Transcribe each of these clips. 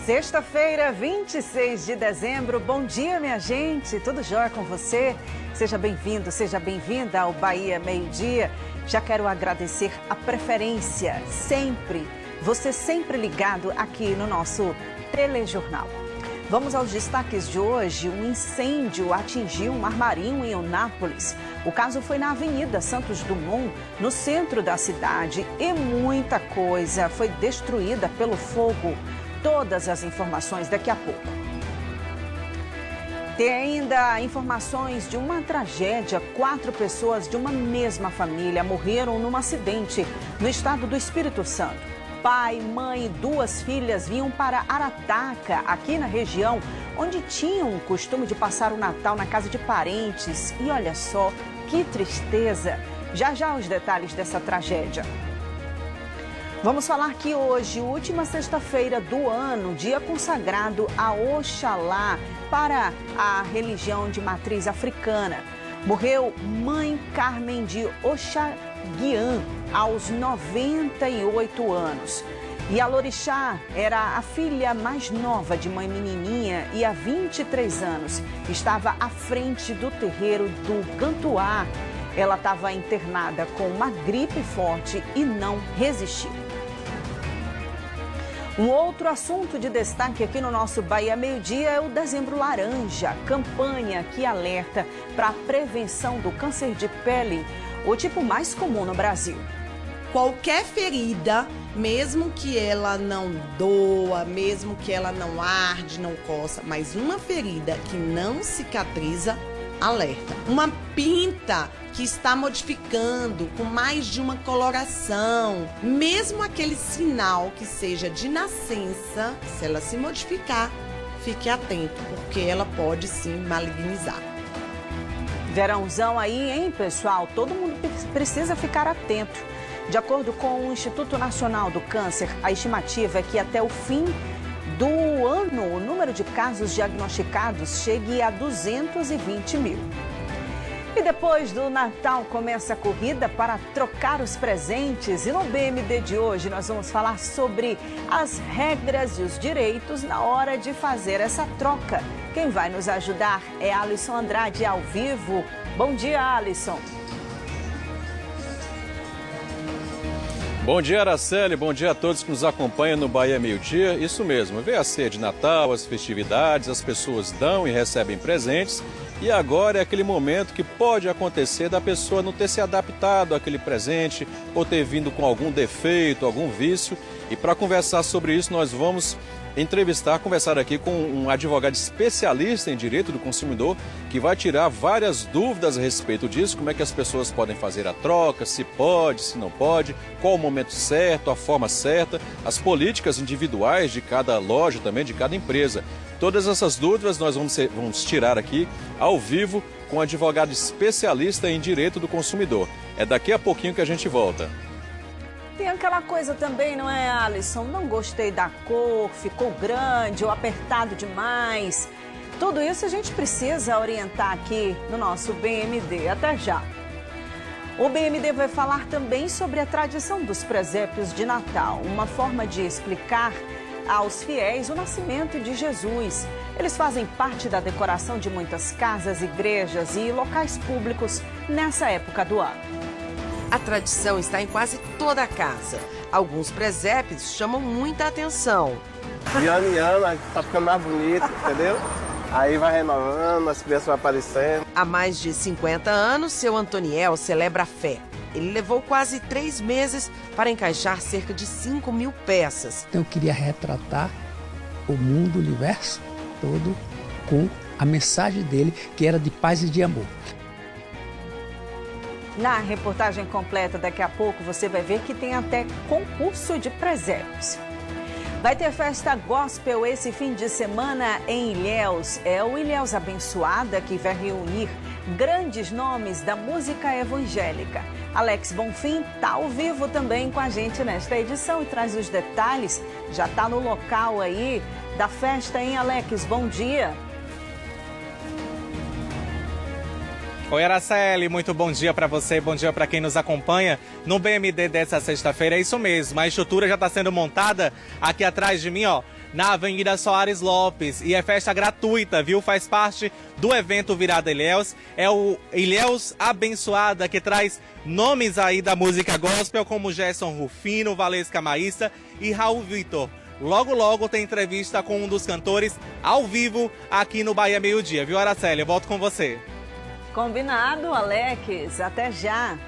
Sexta-feira, 26 de dezembro. Bom dia, minha gente. Tudo jóia com você? Seja bem-vindo, seja bem-vinda ao Bahia Meio-Dia. Já quero agradecer a preferência, você sempre ligado aqui no nosso telejornal. Vamos aos destaques de hoje. Um incêndio atingiu um armarinho em Eunápolis. O caso foi na Avenida Santos Dumont, no centro da cidade, e muita coisa foi destruída pelo fogo. Todas as informações daqui a pouco. Tem ainda informações de uma tragédia. 4 pessoas de uma mesma família morreram num acidente no estado do Espírito Santo. Pai, mãe e 2 filhas vinham para Arataca, aqui na região, onde tinham o costume de passar o Natal na casa de parentes. E olha só, que tristeza! Já já os detalhes dessa tragédia. Vamos falar que hoje, última sexta-feira do ano, dia consagrado a Oxalá, para a religião de matriz africana. Morreu Mãe Carmen de Oxaguian, aos 98 anos. E a Lorixá era a filha mais nova de Mãe Menininha e há 23 anos estava à frente do terreiro do Gantuá. Ela estava internada com uma gripe forte e não resistiu. Um outro assunto de destaque aqui no nosso Bahia Meio-Dia é o Dezembro Laranja, campanha que alerta para a prevenção do câncer de pele, o tipo mais comum no Brasil. Qualquer ferida, mesmo que ela não doa, mesmo que ela não arde, não coça, mas uma ferida que não cicatriza, alerta. Uma pinta que está modificando com mais de uma coloração, mesmo aquele sinal que seja de nascença, se ela se modificar, fique atento, porque ela pode sim malignizar. Verãozão aí, hein, pessoal? Todo mundo precisa ficar atento. De acordo com o Instituto Nacional do Câncer, a estimativa é que até o fim do ano o número de casos diagnosticados chegue a 220 mil. E depois do Natal começa a corrida para trocar os presentes. E no BMD de hoje nós vamos falar sobre as regras e os direitos na hora de fazer essa troca. Quem vai nos ajudar é Alisson Andrade ao vivo. Bom dia, Alisson. Bom dia, Araceli. Bom dia a todos que nos acompanham no Bahia Meio-Dia. Isso mesmo, veio a ceia de Natal, as festividades, as pessoas dão e recebem presentes. E agora é aquele momento que pode acontecer da pessoa não ter se adaptado àquele presente ou ter vindo com algum defeito, algum vício. E para conversar sobre isso, nós vamos conversar aqui com um advogado especialista em direito do consumidor que vai tirar várias dúvidas a respeito disso, como é que as pessoas podem fazer a troca, se pode, se não pode, qual o momento certo, a forma certa, as políticas individuais de cada loja também, de cada empresa. Todas essas dúvidas nós vamos tirar aqui ao vivo com um advogado especialista em direito do consumidor. É daqui a pouquinho que a gente volta. Tem aquela coisa também, não é, Alisson? Não gostei da cor, ficou grande ou apertado demais. Tudo isso a gente precisa orientar aqui no nosso BMD. Até já. O BMD vai falar também sobre a tradição dos presépios de Natal, uma forma de explicar aos fiéis o nascimento de Jesus. Eles fazem parte da decoração de muitas casas, igrejas e locais públicos nessa época do ano. A tradição está em quase toda a casa. Alguns presépios chamam muita atenção. De ano em ano, tá ficando mais bonito, entendeu? Aí vai renovando, as crianças vão aparecendo. Há mais de 50 anos, seu Antoniel celebra a fé. Ele levou quase 3 meses para encaixar cerca de 5.000 peças. Então eu queria retratar o mundo, o universo todo, com a mensagem dele, que era de paz e de amor. Na reportagem completa, daqui a pouco, você vai ver que tem até concurso de presépios. Vai ter festa gospel esse fim de semana em Ilhéus. É o Ilhéus Abençoada que vai reunir grandes nomes da música evangélica. Alex Bonfim está ao vivo também com a gente nesta edição e traz os detalhes. Já está no local aí da festa, hein, Alex? Bom dia. Oi, Araceli, muito bom dia para você, bom dia para quem nos acompanha no BMD dessa sexta-feira. É isso mesmo, a estrutura já está sendo montada aqui atrás de mim, ó, na Avenida Soares Lopes, e é festa gratuita, viu? Faz parte do evento Virada Ilhéus. É o Ilhéus Abençoada, que traz nomes aí da música gospel, como Gerson Rufino, Valesca Maíssa e Raul Vitor. Logo, logo tem entrevista com um dos cantores ao vivo aqui no Bahia Meio Dia, viu, Araceli? Eu volto com você. Combinado, Alex. Até já.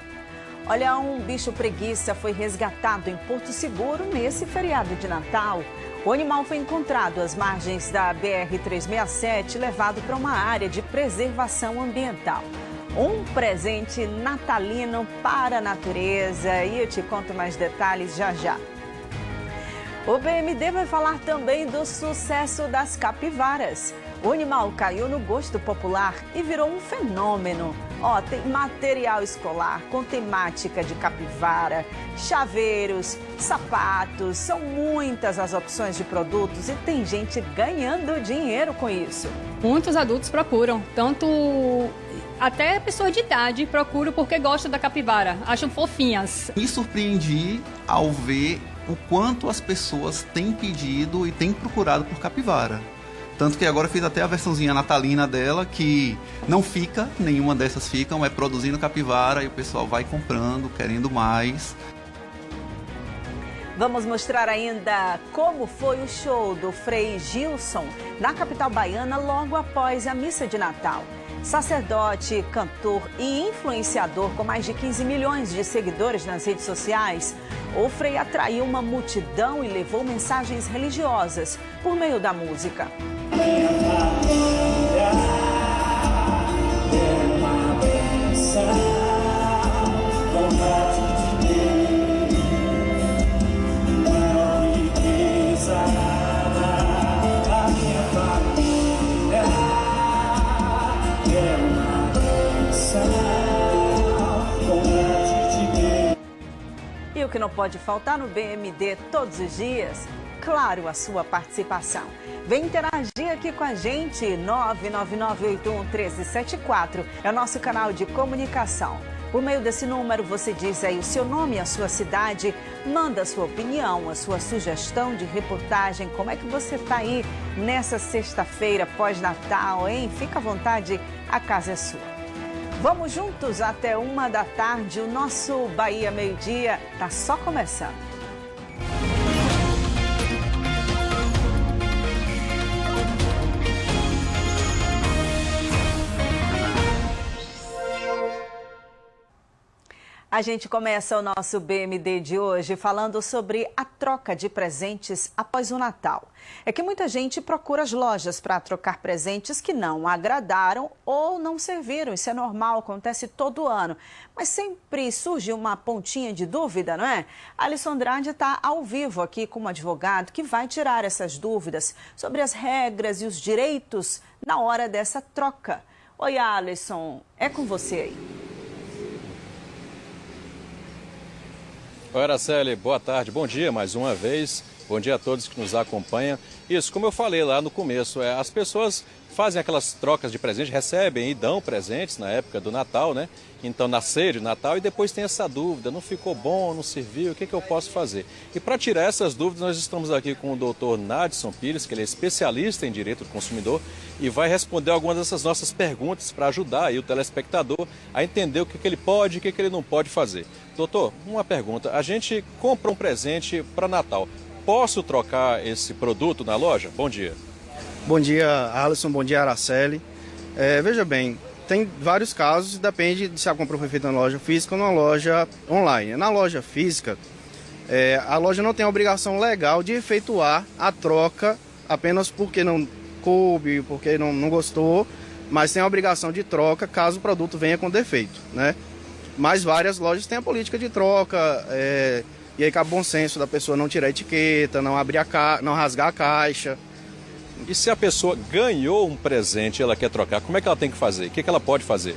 Olha, um bicho preguiça foi resgatado em Porto Seguro nesse feriado de Natal. O animal foi encontrado às margens da BR-367, levado para uma área de preservação ambiental. Um presente natalino para a natureza, e eu te conto mais detalhes já já. O BMD vai falar também do sucesso das capivaras. O animal caiu no gosto popular e virou um fenômeno. Ó, tem material escolar com temática de capivara, chaveiros, sapatos, são muitas as opções de produtos e tem gente ganhando dinheiro com isso. Muitos adultos procuram, tanto até pessoas de idade procuram porque gostam da capivara, acham fofinhas. Me surpreendi ao ver o quanto as pessoas têm pedido e têm procurado por capivara. Tanto que agora fiz até a versãozinha natalina dela, que não fica, nenhuma dessas ficam, é produzindo capivara e o pessoal vai comprando, querendo mais. Vamos mostrar ainda como foi o show do Frei Gilson na capital baiana logo após a missa de Natal. Sacerdote, cantor e influenciador com mais de 15 milhões de seguidores nas redes sociais, o Frei atraiu uma multidão e levou mensagens religiosas por meio da música. E o que não pode faltar no BMD todos os dias? Claro, a sua participação. Vem interagir aqui com a gente, 999811374, é o nosso canal de comunicação. Por meio desse número, você diz aí o seu nome e a sua cidade, manda a sua opinião, a sua sugestão de reportagem, como é que você está aí nessa sexta-feira pós-Natal, hein? Fica à vontade, a casa é sua. Vamos juntos até 13h, o nosso Bahia Meio Dia está só começando. A gente começa o nosso BMD de hoje falando sobre a troca de presentes após o Natal. É que muita gente procura as lojas para trocar presentes que não agradaram ou não serviram. Isso é normal, acontece todo ano. Mas sempre surge uma pontinha de dúvida, não é? A Alisson Andrade está ao vivo aqui com um advogado que vai tirar essas dúvidas sobre as regras e os direitos na hora dessa troca. Oi, Alisson, é com você aí. Oi, Araceli, boa tarde, bom dia mais uma vez, bom dia a todos que nos acompanham. Isso, como eu falei lá no começo, as pessoas fazem aquelas trocas de presentes, recebem e dão presentes na época do Natal, né? Então, na ceia de Natal, e depois tem essa dúvida, não ficou bom, não serviu, o que eu posso fazer? E para tirar essas dúvidas, nós estamos aqui com o doutor Nadson Pires, que ele é especialista em direito do consumidor e vai responder algumas dessas nossas perguntas para ajudar aí o telespectador a entender o que ele pode e o que ele não pode fazer. Doutor, uma pergunta, a gente compra um presente para Natal, posso trocar esse produto na loja? Bom dia. Bom dia, Alisson, bom dia, Araceli. Veja bem, tem vários casos, depende de se a compra foi feita na loja física ou na loja online. Na loja física, a loja não tem a obrigação legal de efetuar a troca apenas porque não coube, porque não gostou, mas tem a obrigação de troca caso o produto venha com defeito, né? Mas várias lojas têm a política de troca, e aí cabe bom senso da pessoa não tirar a etiqueta, não rasgar a caixa. E se a pessoa ganhou um presente e ela quer trocar, como é que ela tem que fazer? O que ela pode fazer?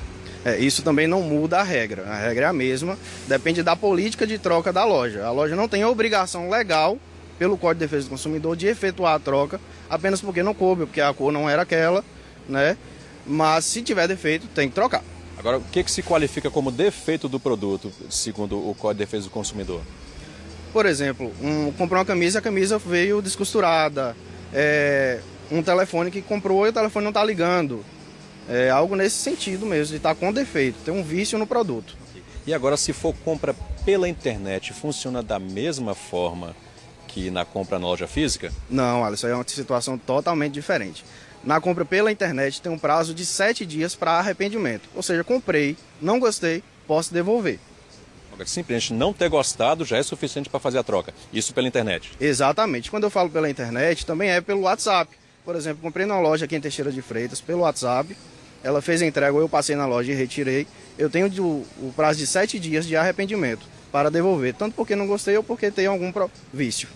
Isso também não muda a regra é a mesma, depende da política de troca da loja. A loja não tem a obrigação legal, pelo Código de Defesa do Consumidor, de efetuar a troca, apenas porque não coube, porque a cor não era aquela, né? Mas se tiver defeito, tem que trocar. Agora, o que se qualifica como defeito do produto, segundo o Código de Defesa do Consumidor? Por exemplo, comprou uma camisa, a camisa veio descosturada. Um telefone que comprou e o telefone não está ligando. É algo nesse sentido mesmo, de estar com defeito, tem um vício no produto. E agora, se for compra pela internet, funciona da mesma forma que na compra na loja física? Não, Alisson, é uma situação totalmente diferente. Na compra pela internet tem um prazo de 7 dias para arrependimento. Ou seja, comprei, não gostei, posso devolver. Simplesmente não ter gostado já é suficiente para fazer a troca. Isso pela internet? Exatamente. Quando eu falo pela internet, também é pelo WhatsApp. Por exemplo, comprei numa loja aqui em Teixeira de Freitas, pelo WhatsApp. Ela fez a entrega, eu passei na loja e retirei. Eu tenho o prazo de 7 dias de arrependimento para devolver, tanto porque não gostei ou porque tem algum vício.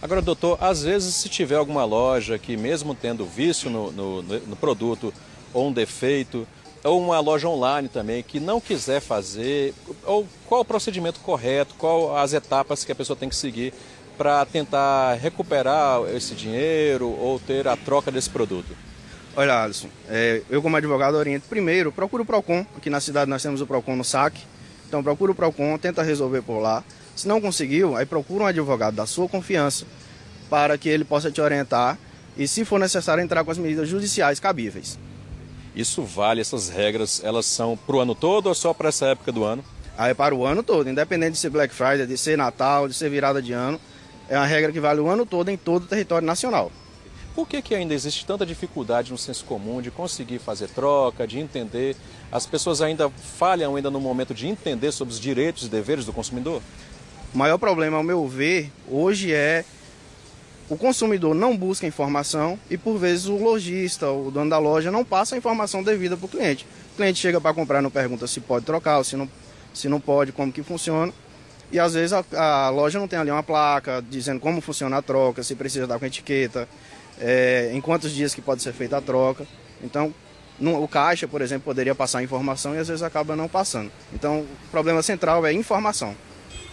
Agora, doutor, às vezes se tiver alguma loja que mesmo tendo vício no produto ou um defeito, ou uma loja online também que não quiser fazer, ou qual o procedimento correto, qual as etapas que a pessoa tem que seguir para tentar recuperar esse dinheiro ou ter a troca desse produto? Olha, Alisson, eu como advogado oriento primeiro, procura o PROCON, aqui na cidade nós temos o PROCON no SAC, então procura o PROCON, tenta resolver por lá. Se não conseguiu, aí procura um advogado da sua confiança para que ele possa te orientar e, se for necessário, entrar com as medidas judiciais cabíveis. Isso vale, essas regras, elas são para o ano todo ou só para essa época do ano? Aí para o ano todo, independente de ser Black Friday, de ser Natal, de ser virada de ano, é uma regra que vale o ano todo em todo o território nacional. Por que ainda existe tanta dificuldade no senso comum de conseguir fazer troca, de entender? As pessoas ainda falham no momento de entender sobre os direitos e deveres do consumidor? O maior problema, ao meu ver, hoje é o consumidor não busca informação e, por vezes, o lojista, o dono da loja, não passa a informação devida para o cliente. O cliente chega para comprar, não pergunta se pode trocar, ou se não pode, como que funciona. E, às vezes, a loja não tem ali uma placa dizendo como funciona a troca, se precisa dar com etiqueta, em quantos dias que pode ser feita a troca. Então, o caixa, por exemplo, poderia passar a informação e, às vezes, acaba não passando. Então, o problema central é informação.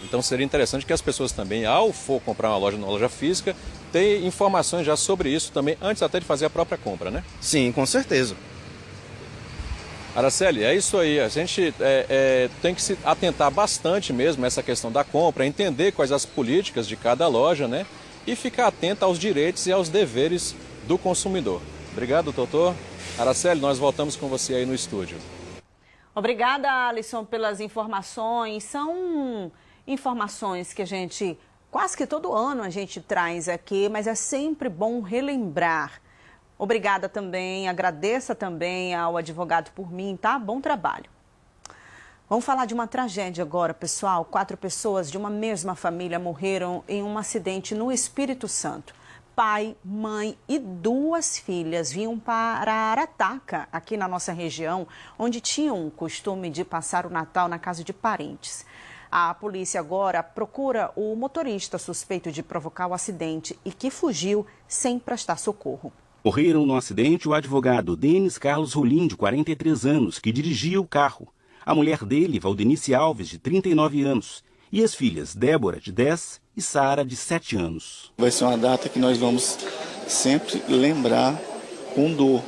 Então seria interessante que as pessoas também, ao for comprar uma loja física, tenham informações já sobre isso também, antes até de fazer a própria compra, né? Sim, com certeza. Araceli, é isso aí. A gente tem que se atentar bastante mesmo a essa questão da compra, entender quais as políticas de cada loja, né? E ficar atento aos direitos e aos deveres do consumidor. Obrigado, doutor. Araceli, nós voltamos com você aí no estúdio. Obrigada, Alisson, pelas informações. São informações que a gente, quase que todo ano a gente traz aqui, mas é sempre bom relembrar. Obrigada também, agradeça também ao advogado por mim, tá? Bom trabalho. Vamos falar de uma tragédia agora, pessoal. 4 pessoas de uma mesma família morreram em um acidente no Espírito Santo. Pai, mãe e 2 filhas vinham para Arataca, aqui na nossa região, onde tinham o costume de passar o Natal na casa de parentes. A polícia agora procura o motorista suspeito de provocar o acidente e que fugiu sem prestar socorro. Morreram no acidente o advogado Denis Carlos Rolim, de 43 anos, que dirigia o carro. A mulher dele, Valdenice Alves, de 39 anos. E as filhas Débora, de 10 e Sara, de 7 anos. Vai ser uma data que nós vamos sempre lembrar com dor,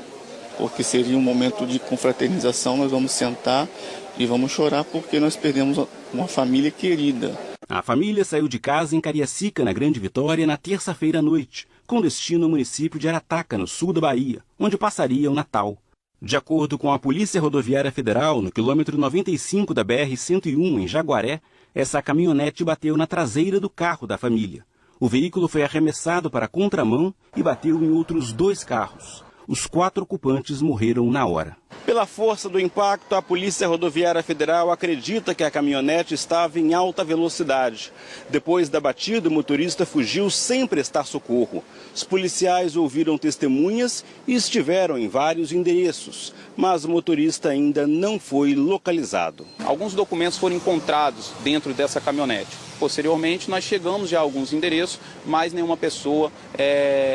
porque seria um momento de confraternização, nós vamos sentar e vamos chorar porque nós perdemos uma família querida. A família saiu de casa em Cariacica, na Grande Vitória, na terça-feira à noite, com destino ao município de Arataca, no sul da Bahia, onde passaria o Natal. De acordo com a Polícia Rodoviária Federal, no quilômetro 95 da BR-101, em Jaguaré, essa caminhonete bateu na traseira do carro da família. O veículo foi arremessado para a contramão e bateu em outros 2 carros. Os 4 ocupantes morreram na hora. Pela força do impacto, a Polícia Rodoviária Federal acredita que a caminhonete estava em alta velocidade. Depois da batida, o motorista fugiu sem prestar socorro. Os policiais ouviram testemunhas e estiveram em vários endereços, mas o motorista ainda não foi localizado. Alguns documentos foram encontrados dentro dessa caminhonete. Posteriormente, nós chegamos já a alguns endereços, mas nenhuma pessoa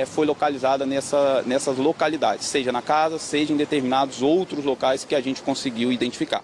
foi localizada nessas localidades, seja na casa, seja em determinados outros locais que a gente conseguiu identificar.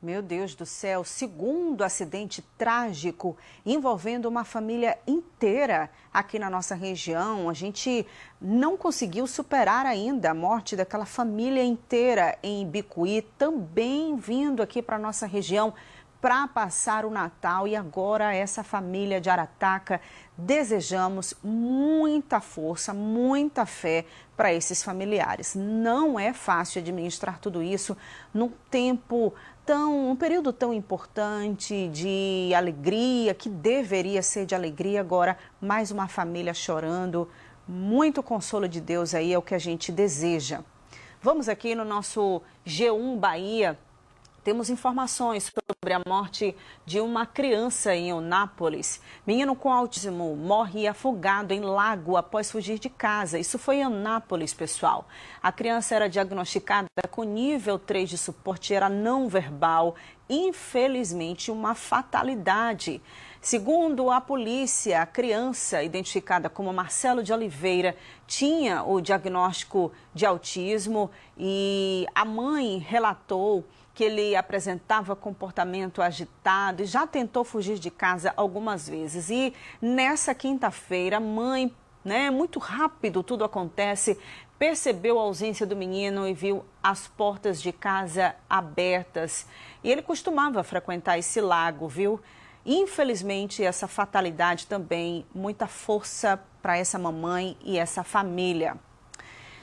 Meu Deus do céu, segundo acidente trágico envolvendo uma família inteira aqui na nossa região. A gente não conseguiu superar ainda a morte daquela família inteira em Ibicuí, também vindo aqui para a nossa região para passar o Natal. E agora essa família de Arataca, desejamos muita força, muita fé para esses familiares. Não é fácil administrar tudo isso num um período tão importante de alegria, que deveria ser de alegria. Agora mais uma família chorando. Muito consolo de Deus aí é o que a gente deseja. Vamos aqui no nosso G1 Bahia. Temos informações sobre a morte de uma criança em Eunápolis. Menino com autismo morre afogado em lago após fugir de casa. Isso foi em Eunápolis, pessoal. A criança era diagnosticada com nível 3 de suporte, era não verbal. Infelizmente, uma fatalidade. Segundo a polícia, a criança, identificada como Marcelo de Oliveira, tinha o diagnóstico de autismo e a mãe relatou que ele apresentava comportamento agitado e já tentou fugir de casa algumas vezes. E nessa quinta-feira, a mãe, muito rápido tudo acontece, percebeu a ausência do menino e viu as portas de casa abertas. E ele costumava frequentar esse lago, viu? Infelizmente, essa fatalidade também, muita força para essa mamãe e essa família.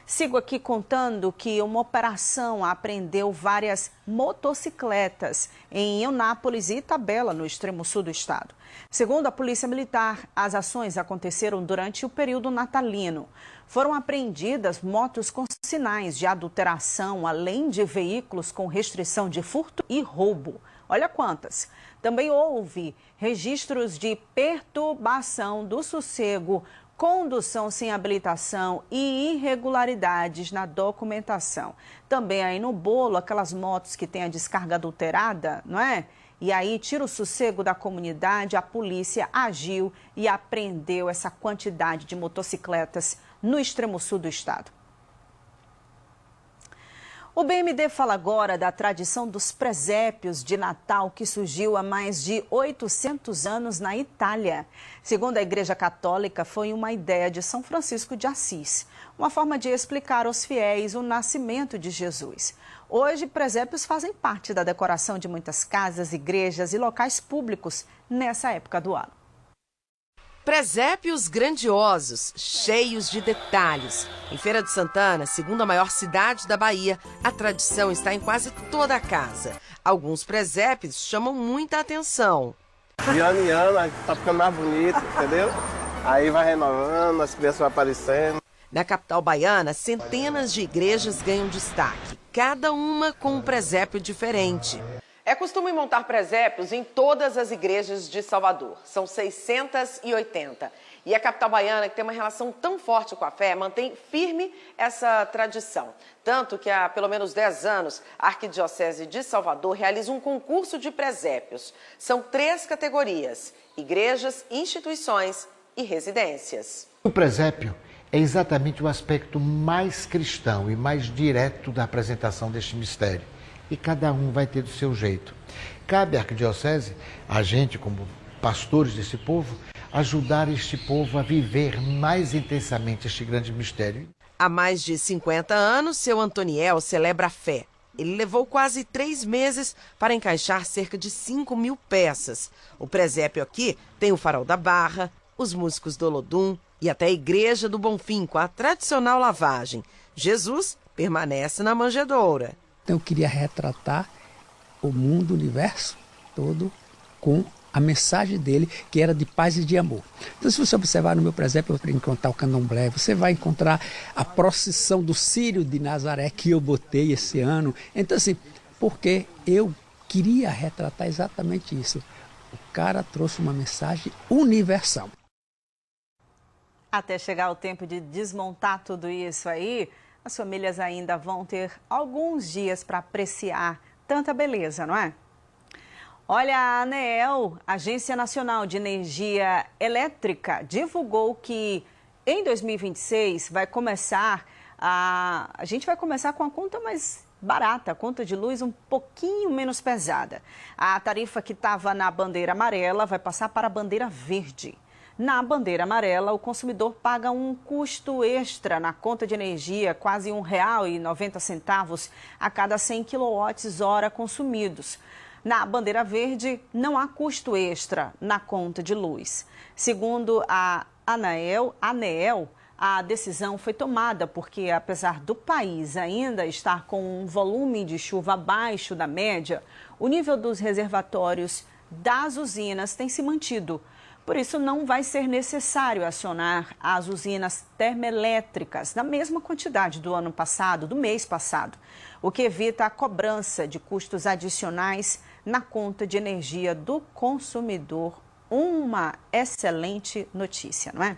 Sigo aqui contando que uma operação apreendeu várias motocicletas em Eunápolis e Itabela, no extremo sul do estado. Segundo a Polícia Militar, as ações aconteceram durante o período natalino. Foram apreendidas motos com sinais de adulteração, além de veículos com restrição de furto e roubo. Olha quantas! Também houve registros de perturbação do sossego, condução sem habilitação e irregularidades na documentação. Também aí no bolo, aquelas motos que têm a descarga adulterada, não é? E aí tira o sossego da comunidade, a polícia agiu e apreendeu essa quantidade de motocicletas no extremo sul do estado. O BMD fala agora da tradição dos presépios de Natal que surgiu há mais de 800 anos na Itália. Segundo a Igreja Católica, foi uma ideia de São Francisco de Assis, uma forma de explicar aos fiéis o nascimento de Jesus. Hoje, presépios fazem parte da decoração de muitas casas, igrejas e locais públicos nessa época do ano. Presépios grandiosos, cheios de detalhes. Em Feira de Santana, segunda maior cidade da Bahia, a tradição está em quase toda a casa. Alguns presépios chamam muita atenção. De ano em ano, tá ficando mais bonito, entendeu? Aí vai renovando, as crianças vão aparecendo. Na capital baiana, centenas de igrejas ganham destaque, cada uma com um presépio diferente. É costume montar presépios em todas as igrejas de Salvador. São 680. E a capital baiana, que tem uma relação tão forte com a fé, mantém firme essa tradição. Tanto que há pelo menos 10 anos, a Arquidiocese de Salvador realiza um concurso de presépios. São 3 categorias: igrejas, instituições e residências. O presépio é exatamente o aspecto mais cristão e mais direto da apresentação deste mistério. E cada um vai ter do seu jeito. Cabe à Arquidiocese, a gente como pastores desse povo, ajudar este povo a viver mais intensamente este grande mistério. Há mais de 50 anos, seu Antoniel celebra a fé. Ele levou quase 3 meses para encaixar cerca de 5.000 peças. O presépio aqui tem o farol da Barra, os músicos do Olodum e até a Igreja do Bonfim, com a tradicional lavagem. Jesus permanece na manjedoura. Então eu queria retratar o mundo, o universo todo com a mensagem dele, que era de paz e de amor. Então, se você observar no meu presépio, você vai encontrar o candomblé, você vai encontrar a procissão do Círio de Nazaré que eu botei esse ano. Então, assim, porque eu queria retratar exatamente isso. O cara trouxe uma mensagem universal. Até chegar o tempo de desmontar tudo isso aí, as famílias ainda vão ter alguns dias para apreciar tanta beleza, não é? Olha, a ANEEL, Agência Nacional de Energia Elétrica, divulgou que em 2026 vai começar a gente vai começar com a conta mais barata, a conta de luz um pouquinho menos pesada. A tarifa que estava na bandeira amarela vai passar para a bandeira verde. Na bandeira amarela, o consumidor paga um custo extra na conta de energia, quase R$ 1,90 a cada 100 kWh consumidos. Na bandeira verde, não há custo extra na conta de luz. Segundo a ANEEL, a decisão foi tomada porque, apesar do país ainda estar com um volume de chuva abaixo da média, o nível dos reservatórios das usinas tem se mantido. Por isso, não vai ser necessário acionar as usinas termoelétricas na mesma quantidade do ano passado, do mês passado, o que evita a cobrança de custos adicionais na conta de energia do consumidor. Uma excelente notícia, não é?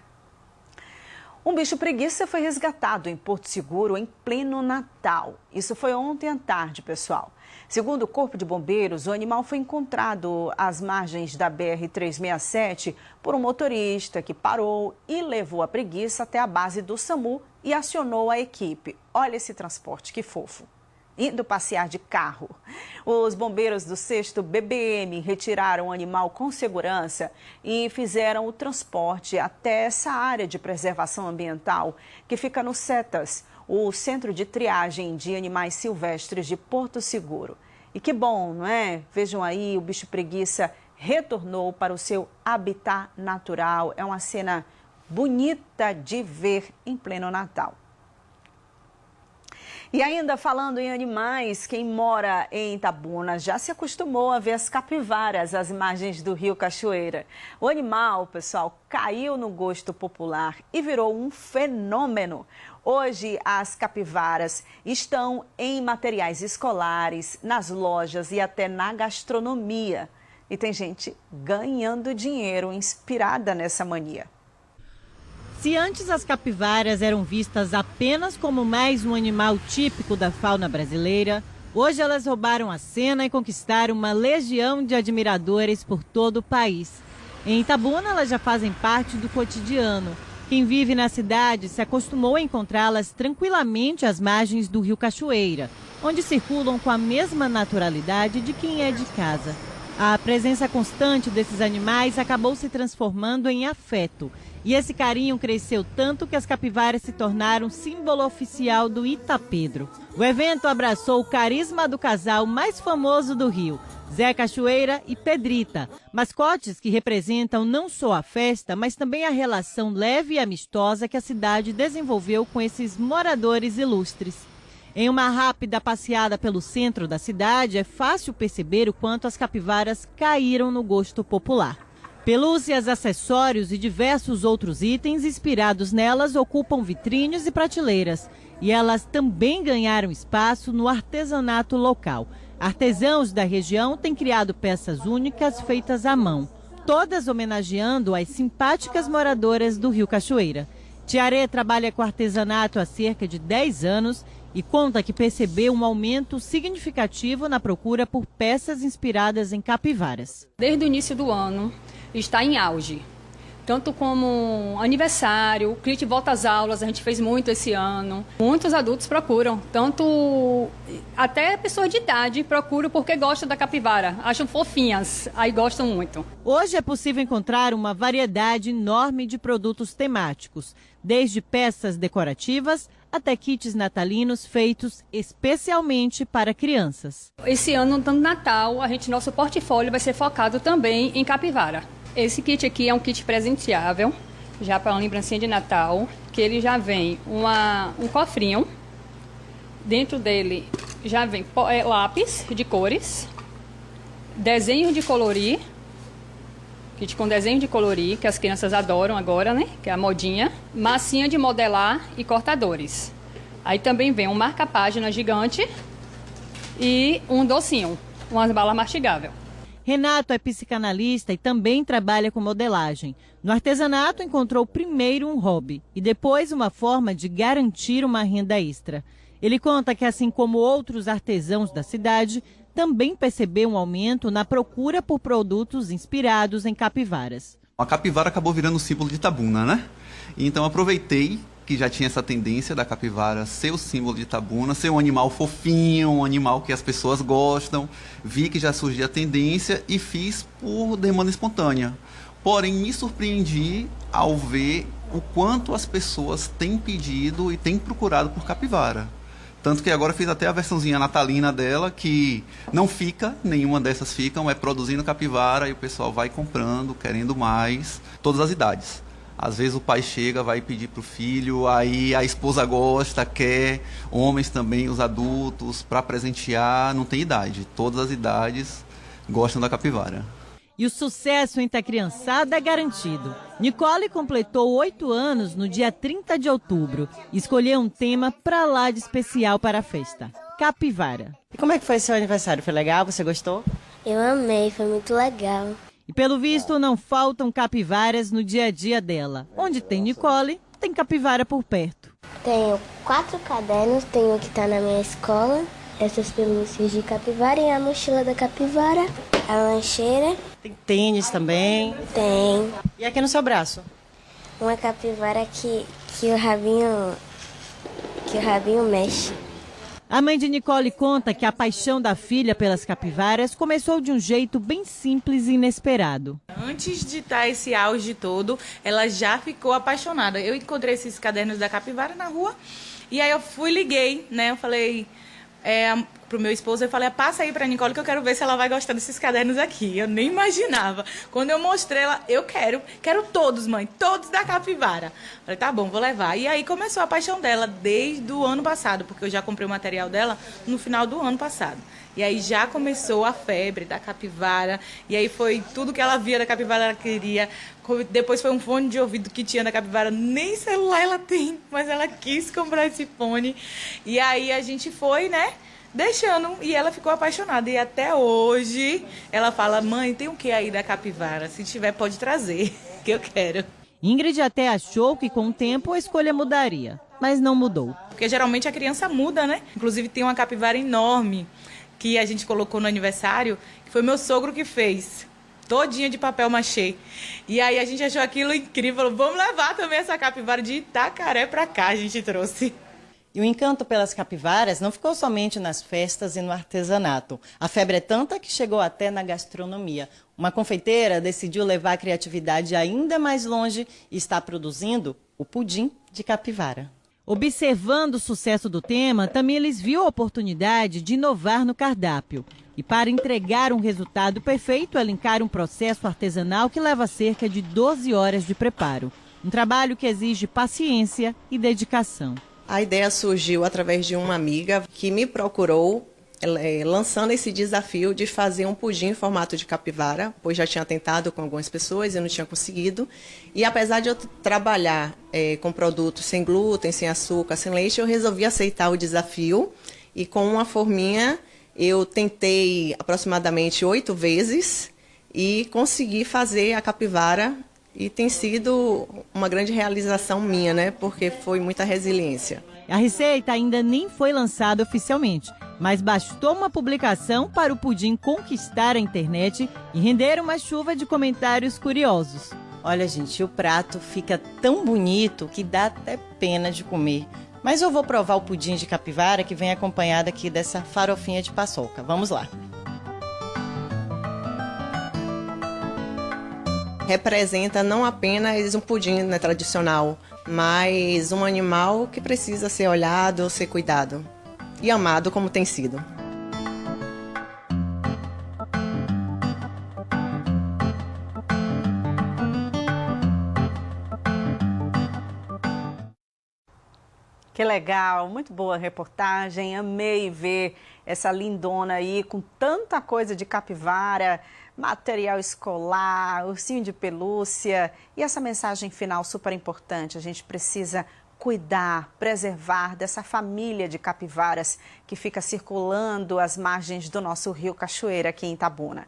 Um bicho preguiça foi resgatado em Porto Seguro em pleno Natal. Isso foi ontem à tarde, pessoal. Segundo o Corpo de Bombeiros, o animal foi encontrado às margens da BR-367 por um motorista que parou e levou a preguiça até a base do SAMU e acionou a equipe. Olha esse transporte, que fofo. Indo passear de carro. Os bombeiros do 6º BBM retiraram o animal com segurança e fizeram o transporte até essa área de preservação ambiental que fica no CETAS, o Centro de Triagem de Animais Silvestres de Porto Seguro. E que bom, não é? Vejam aí, o bicho preguiça retornou para o seu habitat natural. É uma cena bonita de ver em pleno Natal. E ainda falando em animais, quem mora em Itabuna já se acostumou a ver as capivaras às margens do rio Cachoeira. O animal, pessoal, caiu no gosto popular e virou um fenômeno. Hoje, as capivaras estão em materiais escolares, nas lojas e até na gastronomia. E tem gente ganhando dinheiro inspirada nessa mania. Se antes as capivaras eram vistas apenas como mais um animal típico da fauna brasileira, hoje elas roubaram a cena e conquistaram uma legião de admiradores por todo o país. Em Itabuna, elas já fazem parte do cotidiano. Quem vive na cidade se acostumou a encontrá-las tranquilamente às margens do rio Cachoeira, onde circulam com a mesma naturalidade de quem é de casa. A presença constante desses animais acabou se transformando em afeto. E esse carinho cresceu tanto que as capivaras se tornaram símbolo oficial do Itapedro. O evento abraçou o carisma do casal mais famoso do Rio, Zé Cachoeira e Pedrita, mascotes que representam não só a festa, mas também a relação leve e amistosa que a cidade desenvolveu com esses moradores ilustres. Em uma rápida passeada pelo centro da cidade, é fácil perceber o quanto as capivaras caíram no gosto popular. Pelúcias, acessórios e diversos outros itens inspirados nelas ocupam vitrines e prateleiras. E elas também ganharam espaço no artesanato local. Artesãos da região têm criado peças únicas feitas à mão, todas homenageando as simpáticas moradoras do Rio Cachoeira. Tiaré trabalha com artesanato há cerca de 10 anos e conta que percebeu um aumento significativo na procura por peças inspiradas em capivaras. Desde o início do ano está em auge, tanto como aniversário, o CLIT volta às aulas, a gente fez muito esse ano. Muitos adultos procuram, tanto até pessoas de idade procuram porque gostam da capivara, acham fofinhas, aí gostam muito. Hoje é possível encontrar uma variedade enorme de produtos temáticos, desde peças decorativas até kits natalinos feitos especialmente para crianças. Esse ano, no Natal, nosso portfólio vai ser focado também em capivara. Esse kit aqui é um kit presenteável, já para uma lembrancinha de Natal, que ele já vem um cofrinho. Dentro dele já vem lápis de cores, desenho de colorir, kit com desenho de colorir, que as crianças adoram agora, né? Que é a modinha. Massinha de modelar e cortadores. Aí também vem um marca-página gigante e um docinho, umas balas mastigáveis. Renato é psicanalista e também trabalha com modelagem. No artesanato encontrou primeiro um hobby e depois uma forma de garantir uma renda extra. Ele conta que, assim como outros artesãos da cidade, também percebeu um aumento na procura por produtos inspirados em capivaras. A capivara acabou virando um símbolo de Itabuna, né? Então aproveitei que já tinha essa tendência da capivara ser o símbolo de Itabuna, ser um animal fofinho, um animal que as pessoas gostam. Vi que já surgia a tendência e fiz por demanda espontânea. Porém, me surpreendi ao ver o quanto as pessoas têm pedido e têm procurado por capivara. Tanto que agora fiz até a versãozinha natalina dela, que não fica, nenhuma dessas ficam, é produzindo capivara e o pessoal vai comprando, querendo mais, todas as idades. Às vezes o pai chega, vai pedir para o filho, aí a esposa gosta, quer, homens também, os adultos, para presentear, não tem idade. Todas as idades gostam da capivara. E o sucesso entre a criançada é garantido. Nicole completou 8 anos no dia 30 de outubro e escolheu um tema pra lá de especial para a festa: capivara. E como é que foi seu aniversário? Foi legal? Você gostou? Eu amei, foi muito legal. E pelo visto não faltam capivaras no dia a dia dela. Onde tem Nicole, tem capivara por perto. Tenho 4 cadernos, tenho o que está na minha escola, essas pelúcias de capivara e a mochila da capivara, a lancheira. Tem tênis também? Tem. E aqui no seu braço? Uma capivara que o rabinho mexe. A mãe de Nicole conta que a paixão da filha pelas capivaras começou de um jeito bem simples e inesperado. Antes de estar esse auge todo, ela já ficou apaixonada. Eu encontrei esses cadernos da capivara na rua e aí eu liguei, né? Eu falei pro meu esposo, eu falei, passa aí pra Nicole que eu quero ver se ela vai gostar desses cadernos aqui. Eu nem imaginava. Quando eu mostrei ela, eu quero todos, mãe, todos da capivara. Falei, tá bom, vou levar. E aí começou a paixão dela desde o ano passado, porque eu já comprei o material dela no final do ano passado. E aí já começou a febre da capivara, e aí foi tudo que ela via da capivara, ela queria. Depois foi um fone de ouvido que tinha da capivara, nem celular ela tem, mas ela quis comprar esse fone. E aí a gente foi, né, deixando, e ela ficou apaixonada. E até hoje ela fala, mãe, tem o que aí da capivara? Se tiver, pode trazer, que eu quero. Ingrid até achou que com o tempo a escolha mudaria, mas não mudou. Porque geralmente a criança muda, né? Inclusive tem uma capivara enorme que a gente colocou no aniversário, que foi meu sogro que fez, todinha de papel machê. E aí a gente achou aquilo incrível, falou, vamos levar também essa capivara de Itacaré pra cá, a gente trouxe. E o encanto pelas capivaras não ficou somente nas festas e no artesanato. A febre é tanta que chegou até na gastronomia. Uma confeiteira decidiu levar a criatividade ainda mais longe e está produzindo o pudim de capivara. Observando o sucesso do tema, Tamires viu a oportunidade de inovar no cardápio. E para entregar um resultado perfeito, ela encara um processo artesanal que leva cerca de 12 horas de preparo. Um trabalho que exige paciência e dedicação. A ideia surgiu através de uma amiga que me procurou, lançando esse desafio de fazer um pudim em formato de capivara, pois já tinha tentado com algumas pessoas e não tinha conseguido. E apesar de eu trabalhar com produtos sem glúten, sem açúcar, sem leite, eu resolvi aceitar o desafio. E com uma forminha, eu tentei aproximadamente 8 vezes e consegui fazer a capivara. E tem sido uma grande realização minha, né? Porque foi muita resiliência. A receita ainda nem foi lançada oficialmente, mas bastou uma publicação para o pudim conquistar a internet e render uma chuva de comentários curiosos. Olha, gente, o prato fica tão bonito que dá até pena de comer. Mas eu vou provar o pudim de capivara que vem acompanhado aqui dessa farofinha de paçoca. Vamos lá. Representa não apenas um pudim, né, tradicional, mas um animal que precisa ser olhado, ser cuidado e amado como tem sido. Que legal, muito boa reportagem, amei ver essa lindona aí com tanta coisa de capivara, material escolar, ursinho de pelúcia e essa mensagem final super importante. A gente precisa cuidar, preservar dessa família de capivaras que fica circulando às margens do nosso rio Cachoeira aqui em Itabuna.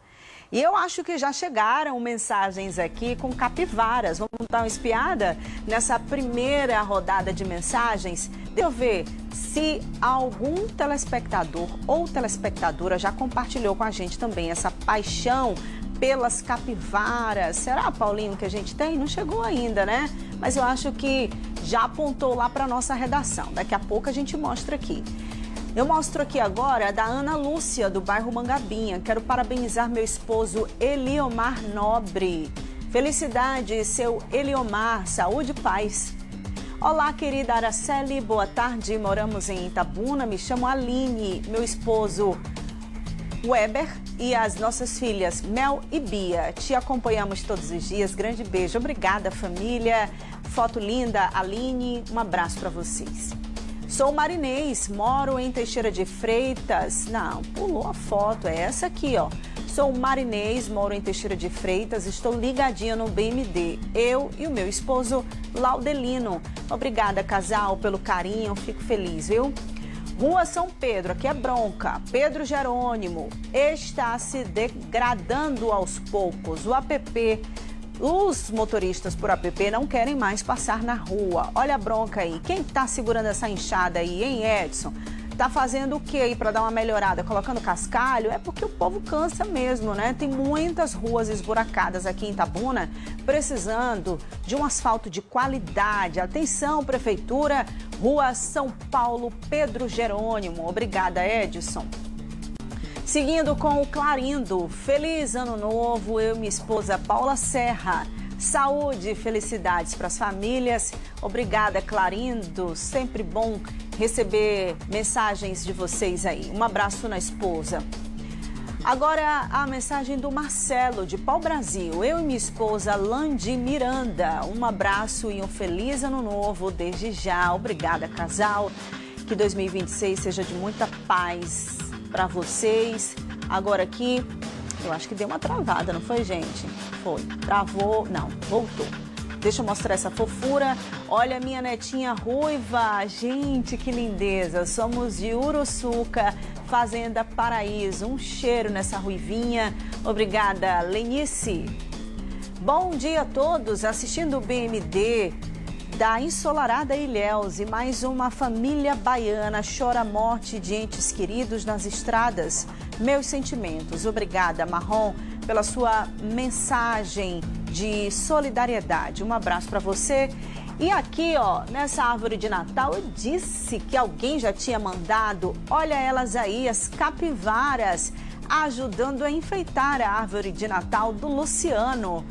E eu acho que já chegaram mensagens aqui com capivaras. Vamos dar uma espiada nessa primeira rodada de mensagens? Deixa eu ver se algum telespectador ou telespectadora já compartilhou com a gente também essa paixão pelas capivaras. Será, Paulinho, que a gente tem? Não chegou ainda, né? Mas eu acho que já apontou lá para nossa redação. Daqui a pouco a gente mostra aqui. Eu mostro aqui agora a da Ana Lúcia, do bairro Mangabinha. Quero parabenizar meu esposo Eliomar Nobre. Felicidade, seu Eliomar, saúde e paz. Olá, querida Araceli, boa tarde. Moramos em Itabuna, me chamo Aline, meu esposo Weber e as nossas filhas Mel e Bia. Te acompanhamos todos os dias. Grande beijo. Obrigada, família. Foto linda, Aline. Um abraço para vocês. Sou marinês, moro em Teixeira de Freitas. Não, pulou a foto, é essa aqui, ó. Sou marinês, moro em Teixeira de Freitas, estou ligadinha no BMD. Eu e o meu esposo Laudelino. Obrigada, casal, pelo carinho, fico feliz, viu? Rua São Pedro, aqui é bronca. Pedro Jerônimo está se degradando aos poucos. O app, os motoristas por app não querem mais passar na rua. Olha a bronca aí. Quem tá segurando essa enxada aí, hein, Edson? Tá fazendo o que aí para dar uma melhorada? Colocando cascalho? É porque o povo cansa mesmo, né? Tem muitas ruas esburacadas aqui em Itabuna, precisando de um asfalto de qualidade. Atenção, Prefeitura, Rua São Paulo, Pedro Jerônimo. Obrigada, Edson. Seguindo com o Clarindo, feliz ano novo, eu e minha esposa Paula Serra. Saúde e felicidades para as famílias. Obrigada, Clarindo. Sempre bom receber mensagens de vocês aí. Um abraço na esposa. Agora a mensagem do Marcelo, de Pau Brasil. Eu e minha esposa Landi Miranda. Um abraço e um feliz ano novo desde já. Obrigada, casal. Que 2026 seja de muita paz para vocês. Agora aqui, eu acho que deu uma travada, não foi, gente? Foi. Travou. Não, voltou. Deixa eu mostrar essa fofura. Olha a minha netinha ruiva. Gente, que lindeza. Somos de Uruçuca, Fazenda Paraíso. Um cheiro nessa ruivinha. Obrigada, Lenice. Bom dia a todos. Assistindo o BMD da ensolarada Ilhéus e mais uma família baiana chora a morte de entes queridos nas estradas. Meus sentimentos. Obrigada, Marrom, pela sua mensagem de solidariedade. Um abraço para você. E aqui, ó, nessa árvore de Natal, eu disse que alguém já tinha mandado. Olha elas aí, as capivaras, ajudando a enfeitar a árvore de Natal do Luciano.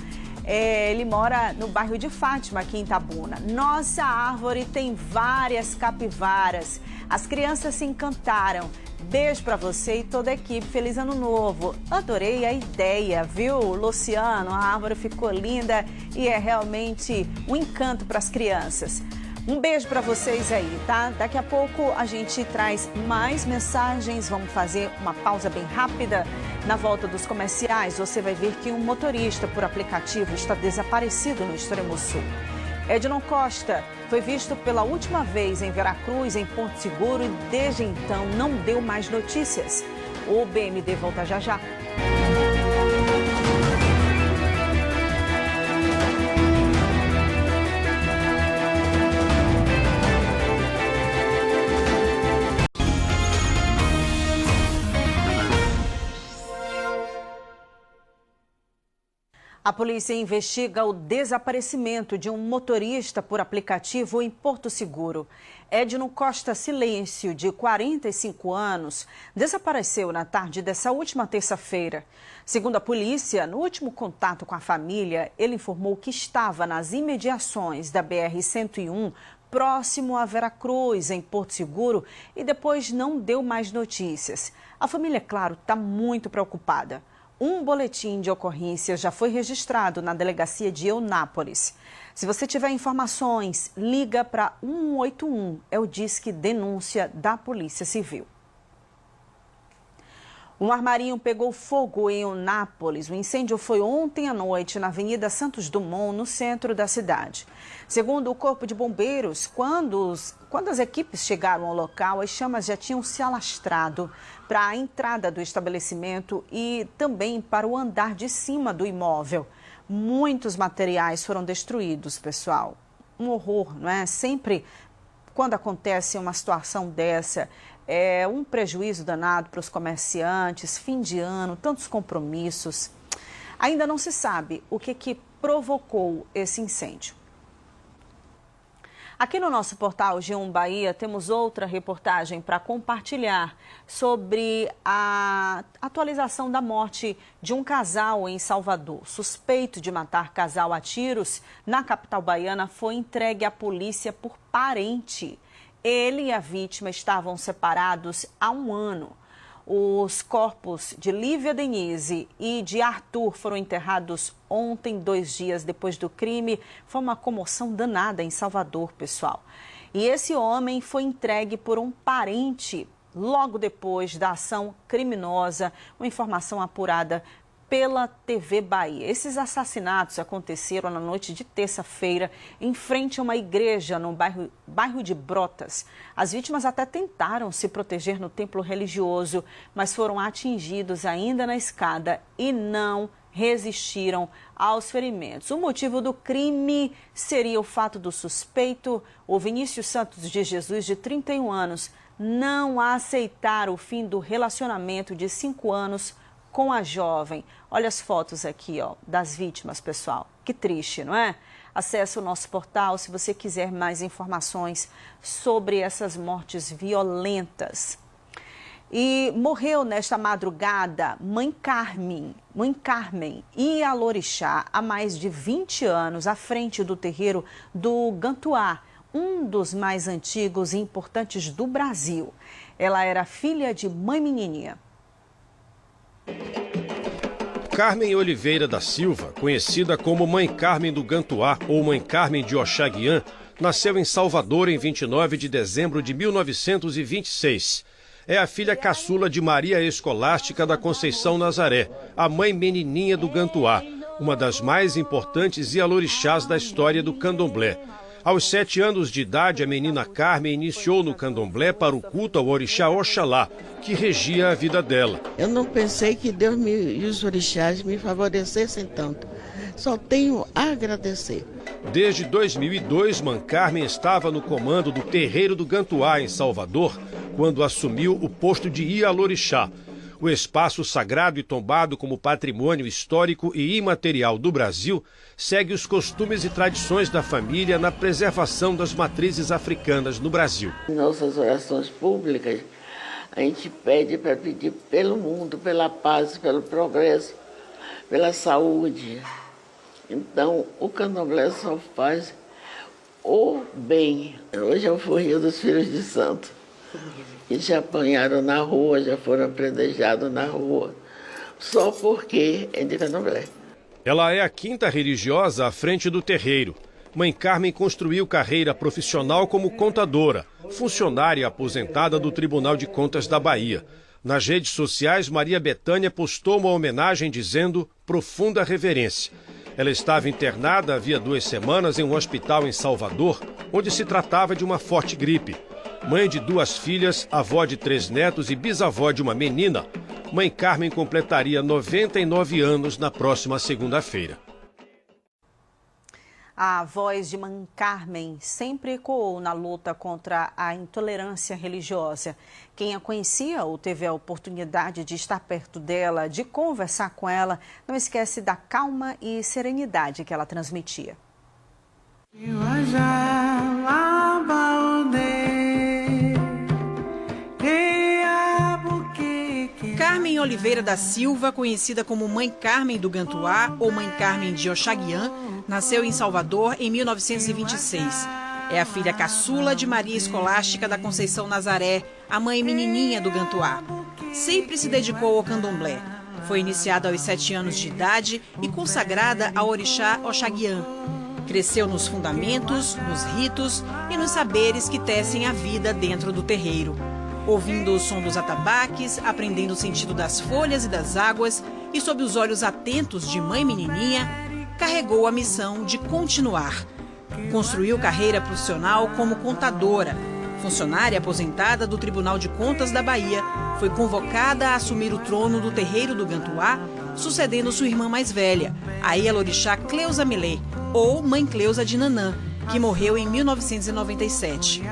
Ele mora no bairro de Fátima, aqui em Itabuna. Nossa árvore tem várias capivaras. As crianças se encantaram. Beijo para você e toda a equipe. Feliz ano novo. Adorei a ideia, viu, Luciano? A árvore ficou linda e é realmente um encanto para as crianças. Um beijo para vocês aí, tá? Daqui a pouco a gente traz mais mensagens. Vamos fazer uma pausa bem rápida. Na volta dos comerciais, você vai ver que um motorista por aplicativo está desaparecido no extremo sul. Ednon Costa foi visto pela última vez em Veracruz, em Porto Seguro, e desde então não deu mais notícias. O BMD volta já já. A polícia investiga o desaparecimento de um motorista por aplicativo em Porto Seguro. Edno Costa Silêncio, de 45 anos, desapareceu na tarde dessa última terça-feira. Segundo a polícia, no último contato com a família, ele informou que estava nas imediações da BR-101, próximo a Veracruz, em Porto Seguro, e depois não deu mais notícias. A família, claro, está muito preocupada. Um boletim de ocorrência já foi registrado na delegacia de Eunápolis. Se você tiver informações, liga para 181, é o Disque Denúncia da Polícia Civil. Um armarinho pegou fogo em Eunápolis. O incêndio foi ontem à noite na Avenida Santos Dumont, no centro da cidade. Segundo o Corpo de Bombeiros, quando as equipes chegaram ao local, as chamas já tinham se alastrado para a entrada do estabelecimento e também para o andar de cima do imóvel. Muitos materiais foram destruídos, pessoal. Um horror, não é? Sempre quando acontece uma situação dessa, é um prejuízo danado para os comerciantes, fim de ano, tantos compromissos. Ainda não se sabe o que provocou esse incêndio. Aqui no nosso portal G1 Bahia temos outra reportagem para compartilhar sobre a atualização da morte de um casal em Salvador. Suspeito de matar casal a tiros na capital baiana foi entregue à polícia por parente. Ele e a vítima estavam separados há um ano. Os corpos de Lívia Denise e de Arthur foram enterrados ontem, 2 dias depois do crime. Foi uma comoção danada em Salvador, pessoal. E esse homem foi entregue por um parente logo depois da ação criminosa, uma informação apurada pela TV Bahia. Esses assassinatos aconteceram na noite de terça-feira em frente a uma igreja no bairro de Brotas. As vítimas até tentaram se proteger no templo religioso, mas foram atingidos ainda na escada e não resistiram aos ferimentos. O motivo do crime seria o fato do suspeito, o Vinícius Santos de Jesus, de 31 anos, não aceitar o fim do relacionamento de 5 anos com a jovem. Olha as fotos aqui, ó, das vítimas, pessoal. Que triste, não é? Acesse o nosso portal se você quiser mais informações sobre essas mortes violentas. E morreu nesta madrugada Mãe Carmen e Alorixá há mais de 20 anos à frente do terreiro do Gantuá, um dos mais antigos e importantes do Brasil. Ela era filha de Mãe Menininha. Carmen Oliveira da Silva, conhecida como Mãe Carmen do Gantuá ou Mãe Carmen de Oxaguian, nasceu em Salvador em 29 de dezembro de 1926. É a filha caçula de Maria Escolástica da Conceição Nazaré, a Mãe Menininha do Gantuá, uma das mais importantes ialorixás da história do candomblé. Aos 7 anos de idade, a menina Carmen iniciou no candomblé para o culto ao orixá Oxalá, que regia a vida dela. Eu não pensei que Deus e os orixás me favorecessem tanto. Só tenho a agradecer. Desde 2002, Mãe Carmen estava no comando do terreiro do Gantuá, em Salvador, quando assumiu o posto de ialorixá. O espaço sagrado e tombado como patrimônio histórico e imaterial do Brasil segue os costumes e tradições da família na preservação das matrizes africanas no Brasil. Em nossas orações públicas, a gente pede para pedir pelo mundo, pela paz, pelo progresso, pela saúde. Então, o candomblé só faz o bem. Hoje é o forril dos filhos de santo. Que já apanharam na rua, já foram apedrejados na rua, só porque é de candomblé. Ela é a 5ª religiosa à frente do terreiro. Mãe Carmen construiu carreira profissional como contadora, funcionária aposentada do Tribunal de Contas da Bahia. Nas redes sociais, Maria Bethânia postou uma homenagem dizendo profunda reverência. Ela estava internada havia 2 semanas em um hospital em Salvador, onde se tratava de uma forte gripe. Mãe de 2 filhas, avó de 3 netos e bisavó de uma menina, Mãe Carmen completaria 99 anos na próxima segunda-feira. A voz de Mãe Carmen sempre ecoou na luta contra a intolerância religiosa. Quem a conhecia ou teve a oportunidade de estar perto dela, de conversar com ela, não esquece da calma e serenidade que ela transmitia. Carmen Oliveira da Silva, conhecida como Mãe Carmen do Gantuá ou Mãe Carmen de Oxaguian, nasceu em Salvador em 1926. É a filha caçula de Maria Escolástica da Conceição Nazaré, a Mãe Menininha do Gantuá. Sempre se dedicou ao candomblé. Foi iniciada aos 7 anos de idade e consagrada ao orixá Oxaguian. Cresceu nos fundamentos, nos ritos e nos saberes que tecem a vida dentro do terreiro. Ouvindo o som dos atabaques, aprendendo o sentido das folhas e das águas e sob os olhos atentos de Mãe Menininha, carregou a missão de continuar. Construiu carreira profissional como contadora. Funcionária aposentada do Tribunal de Contas da Bahia, foi convocada a assumir o trono do terreiro do Gantuá, sucedendo sua irmã mais velha, a ialorixá Cleusa Milê, ou Mãe Cleusa de Nanã, que morreu em 1997.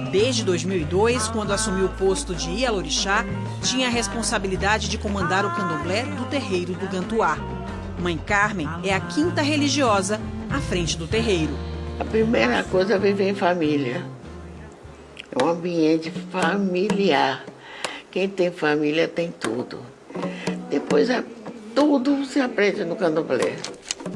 Desde 2002, quando assumiu o posto de ialorixá, tinha a responsabilidade de comandar o candomblé do terreiro do Gantuá. Mãe Carmen é a 5ª religiosa à frente do terreiro. A primeira coisa é viver em família. É um ambiente familiar. Quem tem família tem tudo. Depois tudo se aprende no candomblé.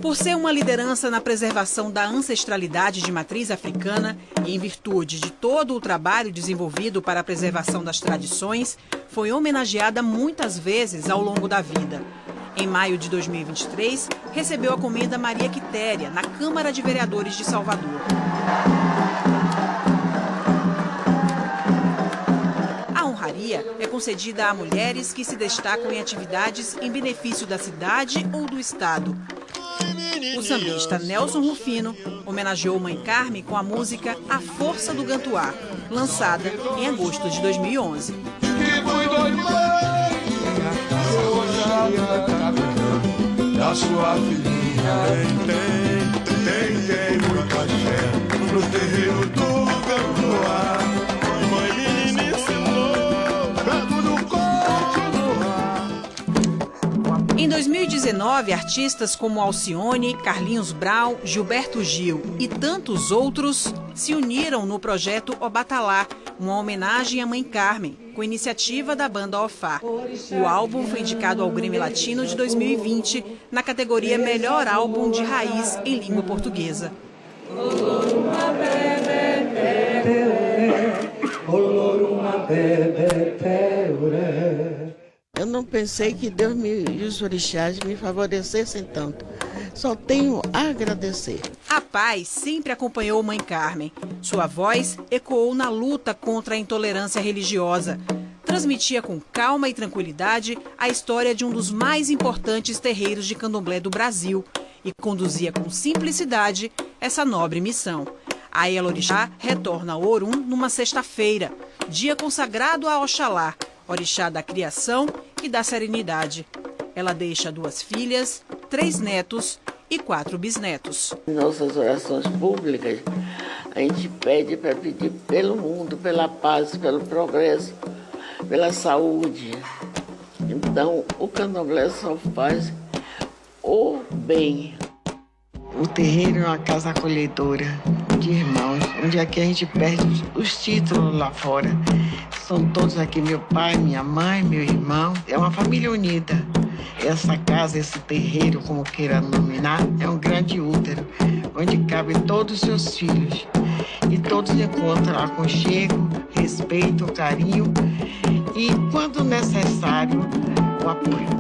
Por ser uma liderança na preservação da ancestralidade de matriz africana e em virtude de todo o trabalho desenvolvido para a preservação das tradições, foi homenageada muitas vezes ao longo da vida. Em maio de 2023, recebeu a comenda Maria Quitéria, na Câmara de Vereadores de Salvador. A honraria é concedida a mulheres que se destacam em atividades em benefício da cidade ou do estado. O sambista Nelson Rufino homenageou Mãe Carmen com a música A Força do Gantuá, lançada em agosto de 2011. Da sua filhinha tem muito axé no terreiro do Gantuá. Mãe me ensinou pra tudo continuar. Em 2019, artistas como Alcione, Carlinhos Brau, Gilberto Gil e tantos outros se uniram no projeto Obatalá, uma homenagem à Mãe Carmen, com iniciativa da banda Ofá. O álbum foi indicado ao Grammy Latino de 2020 na categoria Melhor Álbum de Raiz em Língua Portuguesa. Eu não pensei que Deus e os orixás me favorecessem tanto. Só tenho a agradecer. A paz sempre acompanhou Mãe Carmen. Sua voz ecoou na luta contra a intolerância religiosa. Transmitia com calma e tranquilidade a história de um dos mais importantes terreiros de candomblé do Brasil e conduzia com simplicidade essa nobre missão. A Elorixá retorna ao Orum numa sexta-feira, dia consagrado a Oxalá, orixá da criação e da serenidade. Ela deixa 2 filhas, 3 netos e 4 bisnetos. Em nossas orações públicas, a gente pede para pedir pelo mundo, pela paz, pelo progresso, pela saúde. Então, o candomblé só faz o bem. O terreiro é uma casa acolhedora de irmãos, onde aqui a gente perde os títulos lá fora. São todos aqui, meu pai, minha mãe, meu irmão. É uma família unida. Essa casa, esse terreiro, como queira nominar, é um grande útero, onde cabem todos os seus filhos. E todos encontram aconchego, respeito, carinho e, quando necessário, o apoio.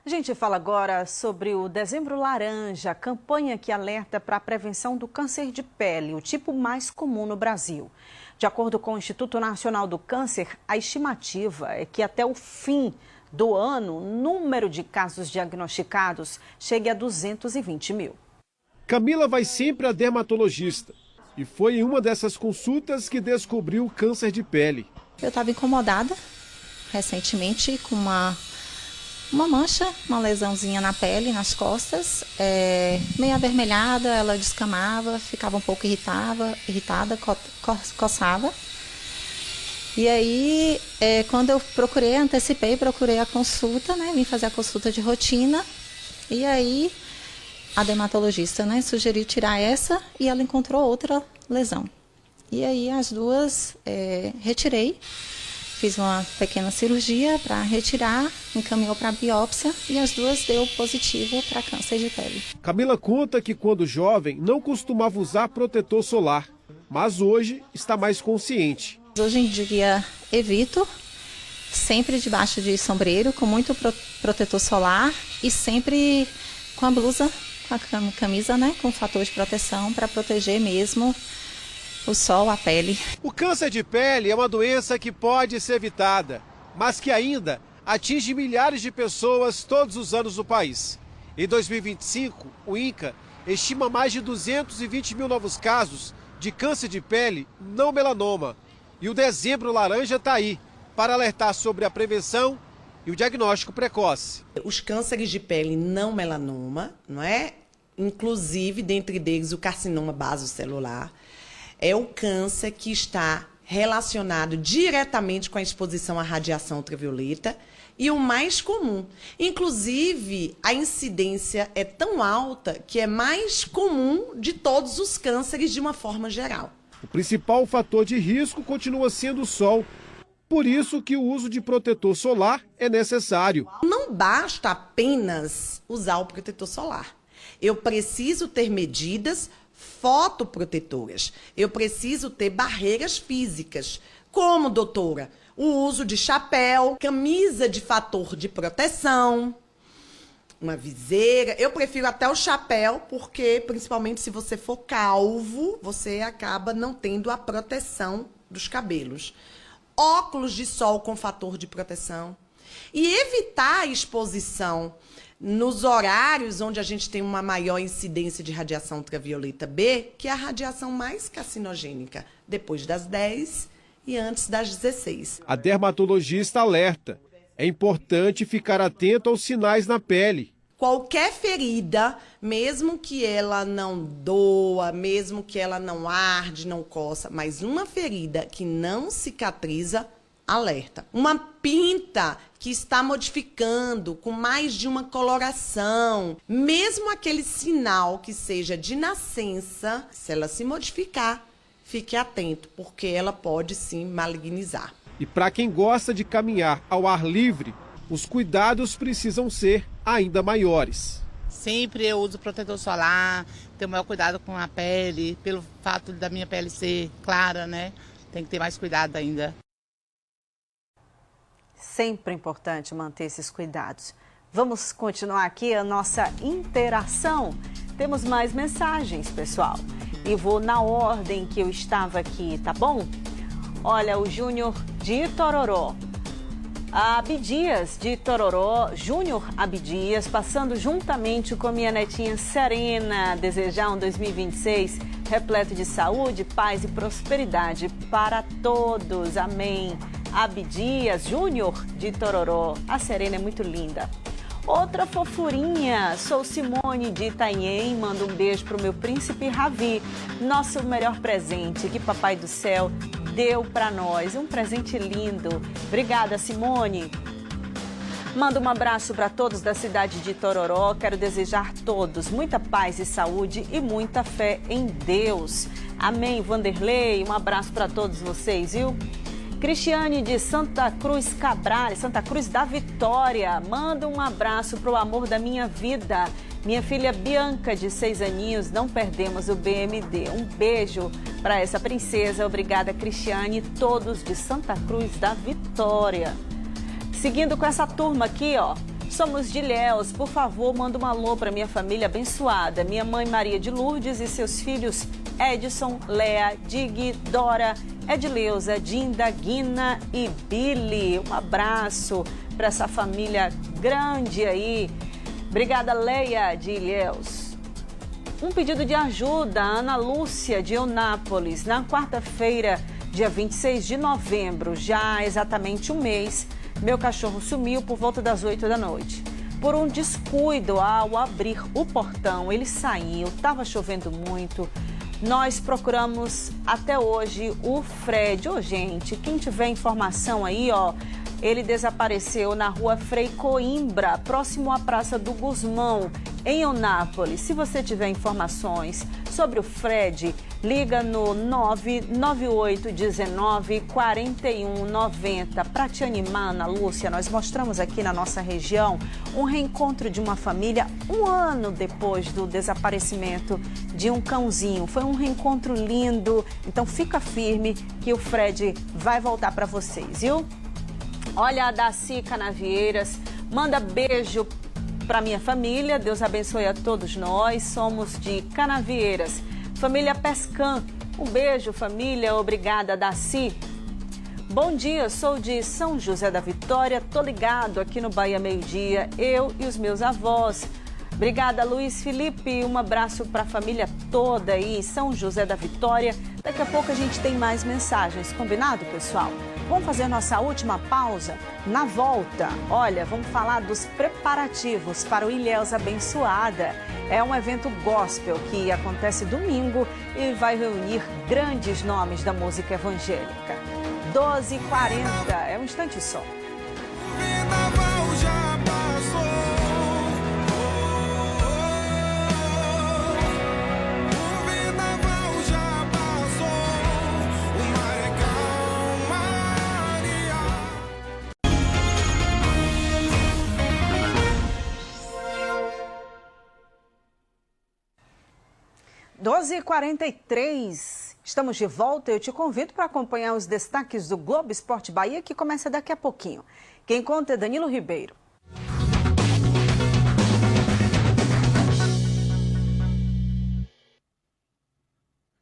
A gente fala agora sobre o Dezembro Laranja, campanha que alerta para a prevenção do câncer de pele, o tipo mais comum no Brasil. De acordo com o Instituto Nacional do Câncer, a estimativa é que até o fim do ano, o número de casos diagnosticados chegue a 220 mil. Camila vai sempre a dermatologista e foi em uma dessas consultas que descobriu o câncer de pele. Eu estava incomodada recentemente com uma mancha, uma lesãozinha na pele, nas costas, meio avermelhada, ela descamava, ficava um pouco irritada, coçava. E aí, quando eu procurei a consulta, né, vim fazer a consulta de rotina, e aí a dermatologista, né, sugeriu tirar essa e ela encontrou outra lesão. E aí as duas retirei. Fiz uma pequena cirurgia para retirar, encaminhou para biópsia e as duas deu positivo para câncer de pele. Camila conta que quando jovem não costumava usar protetor solar, mas hoje está mais consciente. Hoje em dia evito, sempre debaixo de sombreiro, com muito protetor solar e sempre com a blusa, com a camisa, né, com fator de proteção para proteger mesmo o sol, a pele. O câncer de pele é uma doença que pode ser evitada, mas que ainda atinge milhares de pessoas todos os anos no país. Em 2025, o INCA estima mais de 220 mil novos casos de câncer de pele não melanoma. E o Dezembro Laranja está aí para alertar sobre a prevenção e o diagnóstico precoce. Os cânceres de pele não melanoma, não é? Inclusive, dentre eles, o carcinoma basocelular, é um câncer que está relacionado diretamente com a exposição à radiação ultravioleta e o mais comum. Inclusive, a incidência é tão alta que é mais comum de todos os cânceres de uma forma geral. O principal fator de risco continua sendo o sol. Por isso que o uso de protetor solar é necessário. Não basta apenas usar o protetor solar. Eu preciso ter medidas fotoprotetoras. Eu preciso ter barreiras físicas. Como, doutora? O uso de chapéu, camisa de fator de proteção, uma viseira. Eu prefiro até o chapéu, porque, principalmente se você for calvo, você acaba não tendo a proteção dos cabelos. Óculos de sol com fator de proteção. E evitar a exposição nos horários onde a gente tem uma maior incidência de radiação ultravioleta B, que é a radiação mais carcinogênica, depois das 10 e antes das 16. A dermatologista alerta: é importante ficar atento aos sinais na pele. Qualquer ferida, mesmo que ela não doa, mesmo que ela não arde, não coça, mas uma ferida que não cicatriza, alerta. Uma pinta que está modificando, com mais de uma coloração, mesmo aquele sinal que seja de nascença, se ela se modificar, fique atento, porque ela pode sim malignizar. E para quem gosta de caminhar ao ar livre, os cuidados precisam ser ainda maiores. Sempre eu uso protetor solar, tenho o maior cuidado com a pele, pelo fato da minha pele ser clara, né? Tem que ter mais cuidado ainda. Sempre importante manter esses cuidados. Vamos continuar aqui a nossa interação. Temos mais mensagens, pessoal. E vou na ordem que eu estava aqui, tá bom? Olha, o Júnior de Tororó. A Abdias de Tororó, Júnior Abdias, passando juntamente com a minha netinha Serena, desejar um 2026 repleto de saúde, paz e prosperidade para todos. Amém. Abdias Júnior de Tororó. A Serena é muito linda. Outra fofurinha, sou Simone de Itanhem, mando um beijo pro meu príncipe Ravi, nosso melhor presente que Papai do Céu deu para nós, um presente lindo. Obrigada, Simone. Mando um abraço para todos da cidade de Tororó, quero desejar a todos muita paz e saúde e muita fé em Deus. Amém, Vanderlei, um abraço para todos vocês, viu? Cristiane de Santa Cruz Cabral, Santa Cruz da Vitória, manda um abraço para o amor da minha vida. Minha filha Bianca, de 6 aninhos, não perdemos o BMD. Um beijo para essa princesa. Obrigada, Cristiane, todos de Santa Cruz da Vitória. Seguindo com essa turma aqui, ó. Somos de Ilhéus, por favor, manda um alô para minha família abençoada. Minha mãe Maria de Lourdes e seus filhos Edson, Léa, Dig, Dora, Edileuza, Dinda, Guina e Billy. Um abraço para essa família grande aí. Obrigada, Leia de Ilhéus. Um pedido de ajuda, Ana Lúcia de Eunápolis. Na quarta-feira, dia 26 de novembro, já há exatamente um mês, meu cachorro sumiu por volta das 8 da noite. Por um descuido ao abrir o portão, ele saiu, estava chovendo muito. Nós procuramos até hoje o Fred. Ô, gente, quem tiver informação aí, ó, ele desapareceu na rua Frei Coimbra, próximo à Praça do Gusmão, em Eunápolis. Se você tiver informações sobre o Fred, liga no 99819-4190. Para te animar, Ana Lúcia, nós mostramos aqui na nossa região um reencontro de uma família um ano depois do desaparecimento de um cãozinho. Foi um reencontro lindo, então fica firme que o Fred vai voltar para vocês, viu? Olha, a Daci Canavieiras, manda beijo para minha família, Deus abençoe a todos nós, somos de Canavieiras. Família Pescan, um beijo, família, obrigada, Daci. Bom dia, sou de São José da Vitória, tô ligado aqui no Bahia Meio Dia, eu e os meus avós. Obrigada, Luiz Felipe, um abraço para a família toda aí, São José da Vitória. Daqui a pouco a gente tem mais mensagens, combinado, pessoal? Vamos fazer nossa última pausa? Na volta, olha, vamos falar dos preparativos para o Ilhéus Abençoada. É um evento gospel que acontece domingo e vai reunir grandes nomes da música evangélica. 12h40, é um instante só. 12h43, estamos de volta. Eu te convido para acompanhar os destaques do Globo Esporte Bahia, que começa daqui a pouquinho. Quem conta é Danilo Ribeiro.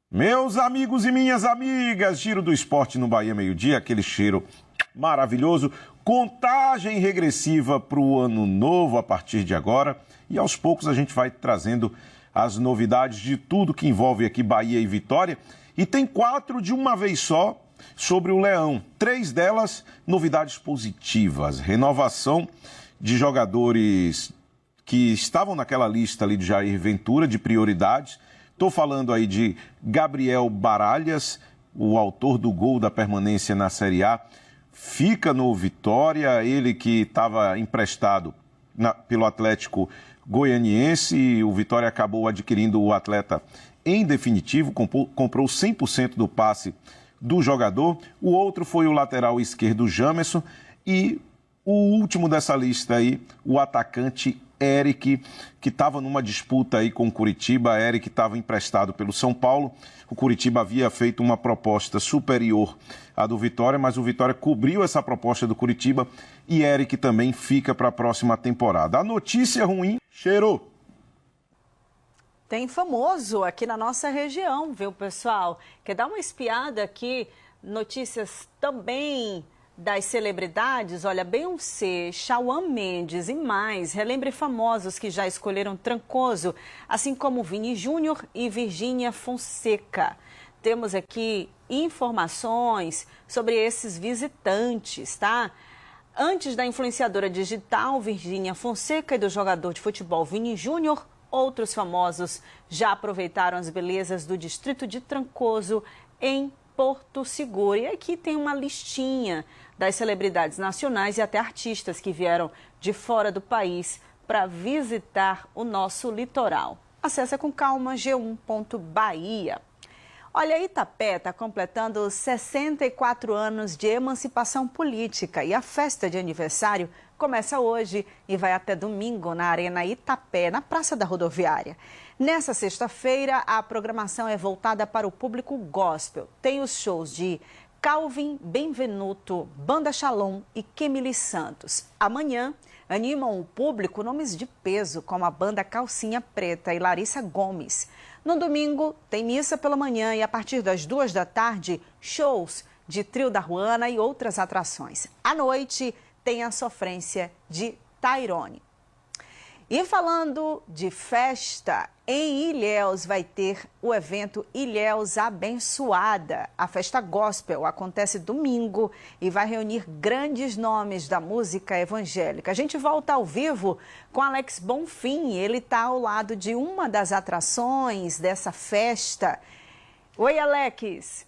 Meus amigos e minhas amigas, Giro do Esporte no Bahia Meio-Dia, aquele cheiro maravilhoso, contagem regressiva para o ano novo a partir de agora, e aos poucos a gente vai trazendo as novidades de tudo que envolve aqui Bahia e Vitória, e tem 4 de uma vez só sobre o Leão, 3 delas novidades positivas, renovação de jogadores que estavam naquela lista ali de Jair Ventura, de prioridades. Estou falando aí de Gabriel Baralhas, o autor do gol da permanência na Série A, fica no Vitória, ele que estava emprestado pelo Atlético Goianiense, e o Vitória acabou adquirindo o atleta em definitivo, comprou 100% do passe do jogador. O outro foi o lateral esquerdo Jamerson e o último dessa lista aí, o atacante Eric, que estava numa disputa aí com o Curitiba. Eric estava emprestado pelo São Paulo. O Curitiba havia feito uma proposta superior à do Vitória, mas o Vitória cobriu essa proposta do Curitiba e Eric também fica para a próxima temporada. A notícia ruim cheirou. Tem famoso aqui na nossa região, viu, pessoal? Quer dar uma espiada aqui? Notícias também das celebridades, olha, Beyoncé, Shawn Mendes e mais. Relembre famosos que já escolheram Trancoso, assim como Vini Júnior e Virgínia Fonseca. Temos aqui informações sobre esses visitantes, tá? Antes da influenciadora digital Virgínia Fonseca e do jogador de futebol Vini Júnior, outros famosos já aproveitaram as belezas do distrito de Trancoso em Porto Seguro. E aqui tem uma listinha das celebridades nacionais e até artistas que vieram de fora do país para visitar o nosso litoral. Acesse com calma g1.bahia. Olha, Itapé está completando 64 anos de emancipação política e a festa de aniversário começa hoje e vai até domingo na Arena Itapé, na Praça da Rodoviária. Nessa sexta-feira, a programação é voltada para o público gospel. Tem os shows de Calvin Benvenuto, Banda Shalom e Kemily Santos. Amanhã, animam o público nomes de peso, como a banda Calcinha Preta e Larissa Gomes. No domingo, tem missa pela manhã e a partir das 2 da tarde, shows de Trio da Ruana e outras atrações. À noite, tem a sofrência de Tairone. E falando de festa, em Ilhéus vai ter o evento Ilhéus Abençoada. A festa gospel acontece domingo e vai reunir grandes nomes da música evangélica. A gente volta ao vivo com Alex Bonfim. Ele está ao lado de uma das atrações dessa festa. Oi, Alex.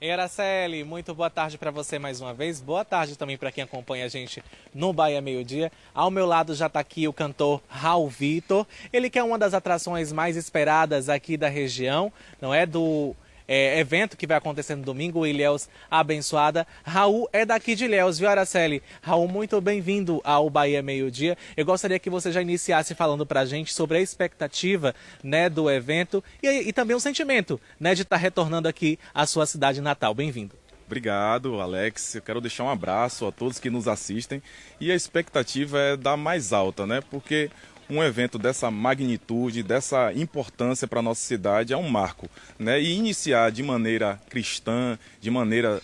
Ei, Araceli, muito boa tarde para você mais uma vez. Boa tarde também para quem acompanha a gente no Bahia Meio-Dia. Ao meu lado já está aqui o cantor Raul Vitor. Ele que é uma das atrações mais esperadas aqui da região, não é? Do evento que vai acontecer no domingo, o Ilhéus Abençoada. Raul é daqui de Ilhéus, viu, Araceli? Raul, muito bem-vindo ao Bahia Meio-Dia. Eu gostaria que você já iniciasse falando pra gente sobre a expectativa, né, do evento e também o sentimento, né, de estar retornando aqui à sua cidade natal. Bem-vindo. Obrigado, Alex. Eu quero deixar um abraço a todos que nos assistem. E a expectativa é da mais alta, né? Porque um evento dessa magnitude, dessa importância para a nossa cidade é um marco, né? E iniciar de maneira cristã, de maneira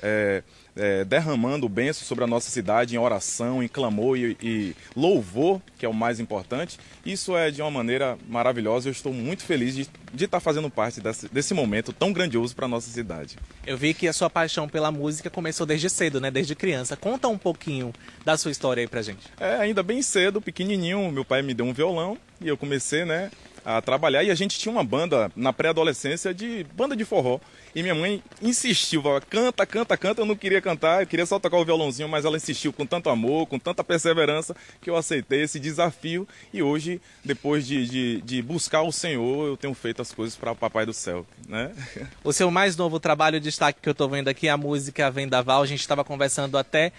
derramando bênçãos sobre a nossa cidade em oração, em clamor e louvor, que é o mais importante, isso é de uma maneira maravilhosa. Eu estou muito feliz de estar fazendo parte desse momento tão grandioso para a nossa cidade. Eu vi que a sua paixão pela música começou desde cedo, né? Desde criança. Conta um pouquinho da sua história aí pra gente. Ainda bem cedo, pequenininho, meu pai me deu um violão e eu comecei, né, a trabalhar. E a gente tinha uma banda na pré-adolescência, banda de forró. E minha mãe insistiu, falava, canta, canta, canta. Eu não queria cantar, eu queria só tocar o violãozinho, mas ela insistiu com tanto amor, com tanta perseverança, que eu aceitei esse desafio. E hoje, depois de buscar o Senhor, eu tenho feito as coisas para o Papai do Céu, né? O seu mais novo trabalho, destaque que eu estou vendo aqui, a música Vendaval. A gente estava conversando até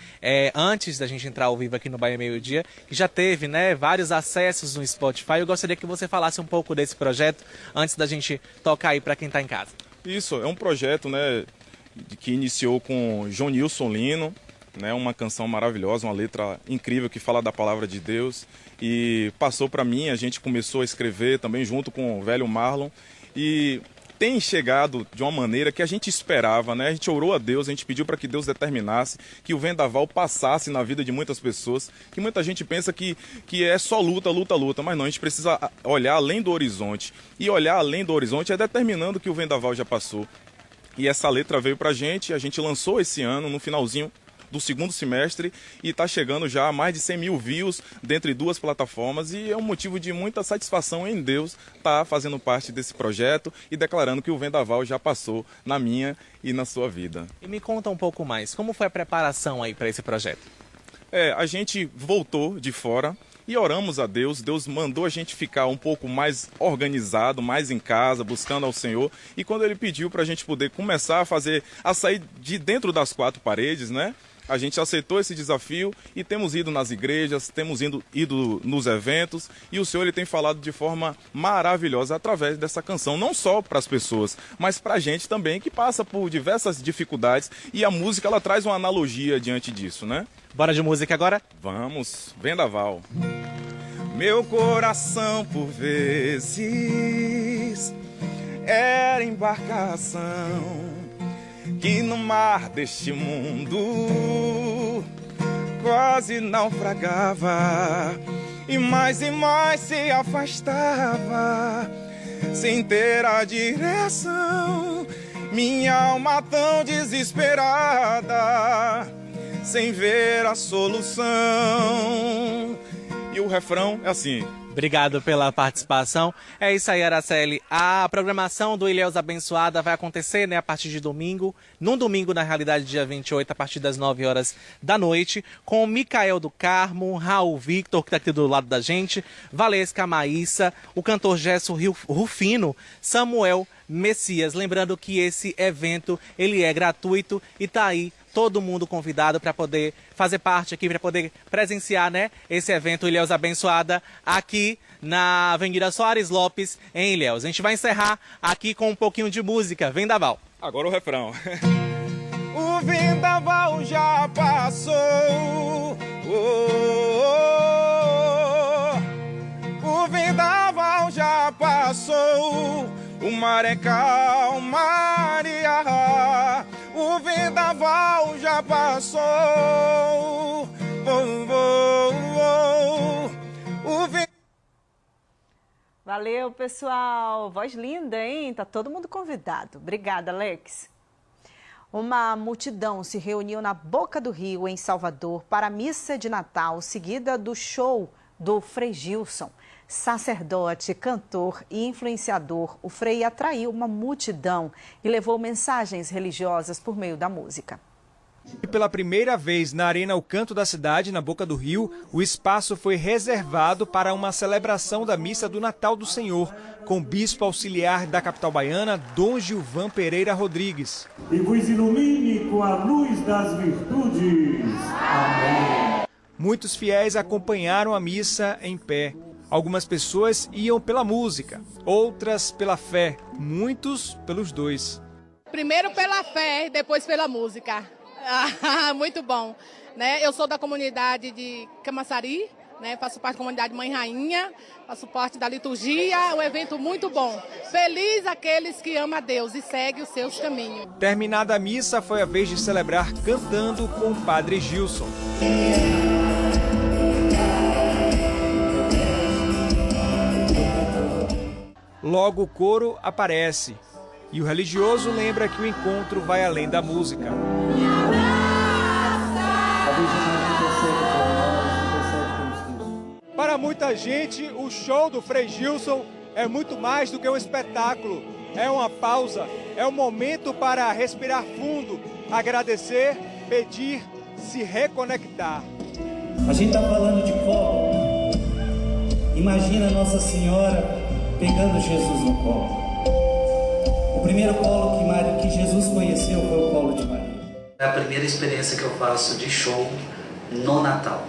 antes da gente entrar ao vivo aqui no Bahia Meio Dia, que já teve, né, vários acessos no Spotify. Eu gostaria que você falasse um pouco desse projeto antes da gente tocar aí para quem está em casa. Isso, é um projeto, né, que iniciou com João Nilson Lino, né, uma canção maravilhosa, uma letra incrível que fala da palavra de Deus, e passou para mim, a gente começou a escrever também junto com o velho Marlon, e tem chegado de uma maneira que a gente esperava, né? A gente orou a Deus, a gente pediu para que Deus determinasse que o vendaval passasse na vida de muitas pessoas, que muita gente pensa que é só luta, luta, luta, mas não, a gente precisa olhar além do horizonte, e olhar além do horizonte é determinando que o vendaval já passou. E essa letra veio pra gente, a gente lançou esse ano, no finalzinho do segundo semestre, e está chegando já a mais de 100 mil views dentre 2 plataformas, e é um motivo de muita satisfação em Deus estar fazendo parte desse projeto e declarando que o vendaval já passou na minha e na sua vida. E me conta um pouco mais, como foi a preparação aí para esse projeto? A gente voltou de fora e oramos a Deus. Deus mandou a gente ficar um pouco mais organizado, mais em casa, buscando ao Senhor. E quando Ele pediu para a gente poder começar a sair de dentro das 4 paredes, né? A gente aceitou esse desafio e temos ido nas igrejas, temos ido nos eventos, e o Senhor Ele tem falado de forma maravilhosa através dessa canção, não só para as pessoas, mas para a gente também, que passa por diversas dificuldades, e a música ela traz uma analogia diante disso, né? Bora de música agora? Vamos, vendaval. Meu coração por vezes era embarcação que no mar deste mundo quase naufragava, e mais se afastava, sem ter a direção. Minha alma tão desesperada, sem ver a solução. E o refrão é assim: Obrigado pela participação. É isso aí, Araceli. A programação do Ilhéus Abençoada vai acontecer, né, a partir de domingo. Num domingo, na realidade, dia 28, a partir das 9 horas da noite, com Micael do Carmo, Raul Victor, que está aqui do lado da gente, Valesca Maíssa, o cantor Gesso Rufino, Samuel Messias. Lembrando que esse evento ele é gratuito e tá aí todo mundo convidado para poder fazer parte aqui, para poder presenciar, né, esse evento Ilhéus Abençoada aqui na Avenida Soares Lopes, em Ilhéus. A gente vai encerrar aqui com um pouquinho de música. Vendaval. Agora o refrão. O vendaval já passou, o vendaval já passou, o mar é calmaria. O vendaval já passou. Valeu, pessoal. Voz linda, hein? Tá todo mundo convidado. Obrigada, Alex. Uma multidão se reuniu na Boca do Rio, em Salvador, para a missa de Natal, seguida do show do Frei Gilson. Sacerdote, cantor e influenciador, o Frei atraiu uma multidão e levou mensagens religiosas por meio da música. E pela primeira vez na Arena O Canto da Cidade, na Boca do Rio, o espaço foi reservado para uma celebração da Missa do Natal do Senhor, com o bispo auxiliar da capital baiana, Dom Gilvan Pereira Rodrigues. E vos ilumine com a luz das virtudes. Amém. Muitos fiéis acompanharam a missa em pé. Algumas pessoas iam pela música, outras pela fé, muitos pelos dois. Primeiro pela fé, depois pela música. Muito bom. Né? Eu sou da comunidade de Camaçari, né? Faço parte da comunidade Mãe Rainha, faço parte da liturgia, um evento muito bom. Feliz aqueles que amam a Deus e seguem os seus caminhos. Terminada a missa, foi a vez de celebrar cantando com o Padre Gilson. Logo o coro aparece e o religioso lembra que o encontro vai além da música. Para muita gente, o show do Frei Gilson é muito mais do que um espetáculo. É uma pausa, é um momento para respirar fundo, agradecer, pedir, se reconectar. A gente está falando de colo. Imagina Nossa Senhora pegando Jesus no colo. O primeiro colo que Jesus conheceu foi o colo de Maria. É a primeira experiência que eu faço de show no Natal.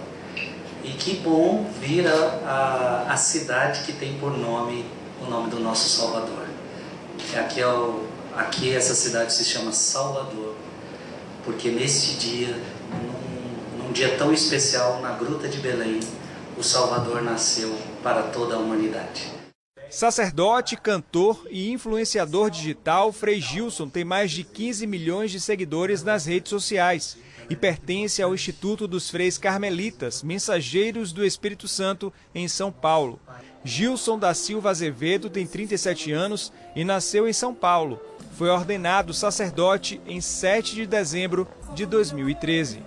E que bom vir a cidade que tem por nome o nome do nosso Salvador. Aqui essa cidade se chama Salvador, porque neste dia, num dia tão especial, na Gruta de Belém, o Salvador nasceu para toda a humanidade. Sacerdote, cantor e influenciador digital, Frei Gilson tem mais de 15 milhões de seguidores nas redes sociais e pertence ao Instituto dos Freis Carmelitas, Mensageiros do Espírito Santo, em São Paulo. Gilson da Silva Azevedo tem 37 anos e nasceu em São Paulo. Foi ordenado sacerdote em 7 de dezembro de 2013.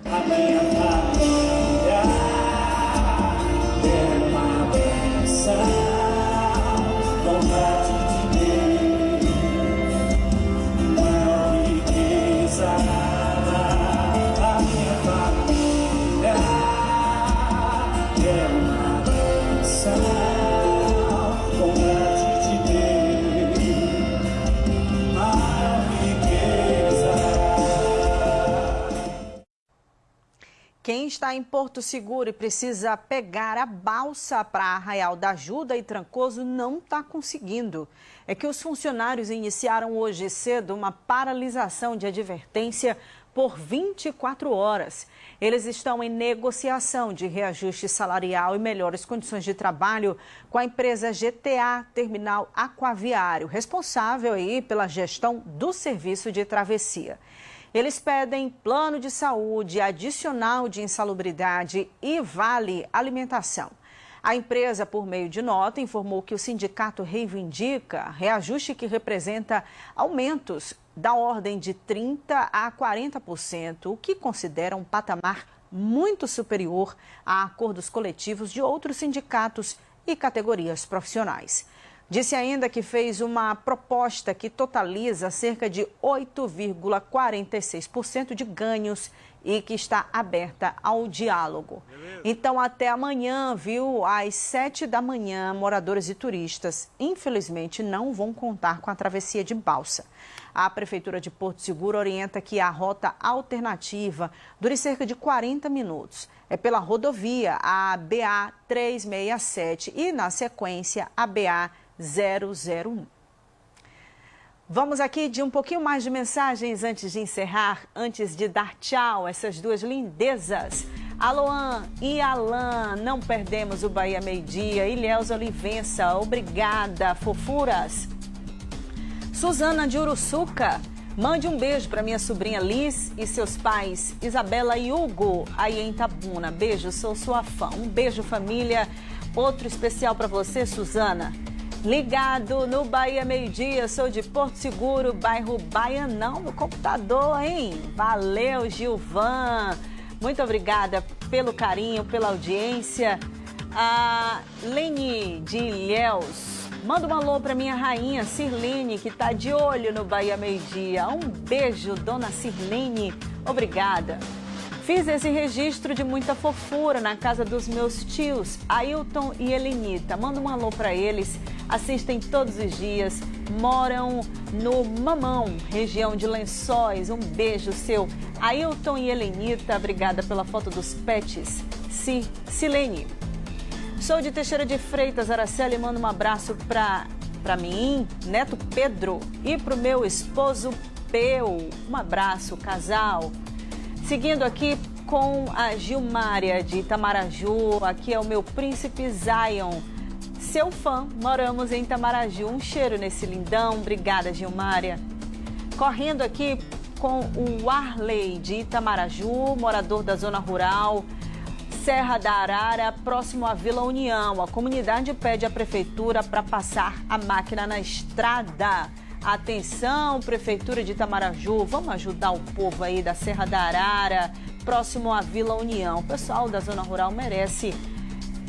Quem está em Porto Seguro e precisa pegar a balsa para Arraial da Ajuda e Trancoso não está conseguindo. É que os funcionários iniciaram hoje cedo uma paralisação de advertência por 24 horas. Eles estão em negociação de reajuste salarial e melhores condições de trabalho com a empresa GTA Terminal Aquaviário, responsável aí pela gestão do serviço de travessia. Eles pedem plano de saúde, adicional de insalubridade e vale alimentação. A empresa, por meio de nota, informou que o sindicato reivindica reajuste que representa aumentos da ordem de 30% a 40%, o que considera um patamar muito superior a acordos coletivos de outros sindicatos e categorias profissionais. Disse ainda que fez uma proposta que totaliza cerca de 8,46% de ganhos e que está aberta ao diálogo. Então, até amanhã, viu? Às 7 da manhã, moradores e turistas, infelizmente, não vão contar com a travessia de balsa. A Prefeitura de Porto Seguro orienta que a rota alternativa dure cerca de 40 minutos. É pela rodovia, a BA 367 e, na sequência, a BA 001. Vamos aqui de um pouquinho mais de mensagens antes de encerrar, antes de dar tchau a essas duas lindezas. Aloan e Alan, não perdemos o Bahia Meio-Dia. Ilhéus Olivença, obrigada, fofuras. Suzana de Uruçuca, mande um beijo para minha sobrinha Liz e seus pais, Isabela e Hugo, aí em Itabuna. Beijo, sou sua fã. Um beijo, família. Outro especial para você, Suzana. Ligado no Bahia Meio-Dia, sou de Porto Seguro, bairro Baianão, no computador, hein? Valeu, Gilvan. Muito obrigada pelo carinho, pela audiência. A Lene de Ilhéus, manda um alô para minha rainha Sirlene, que está de olho no Bahia Meio-Dia. Um beijo, dona Sirlene. Obrigada. Fiz esse registro de muita fofura na casa dos meus tios, Ailton e Helenita. Manda um alô para eles, assistem todos os dias, moram no Mamão, região de Lençóis. Um beijo seu, Ailton e Helenita. Obrigada pela foto dos pets, Silene. Sou de Teixeira de Freitas, Araceli, manda um abraço para mim, neto Pedro, e para o meu esposo Peu. Um abraço, casal. Seguindo aqui com a Gilmária de Itamaraju, aqui é o meu príncipe Zion. Seu fã, moramos em Itamaraju. Um cheiro nesse lindão. Obrigada, Gilmária. Correndo aqui com o Arley de Itamaraju, morador da zona rural, Serra da Arara, próximo à Vila União. A comunidade pede à prefeitura para passar a máquina na estrada. Atenção, Prefeitura de Itamaraju, vamos ajudar o povo aí da Serra da Arara, próximo à Vila União. O pessoal da zona rural merece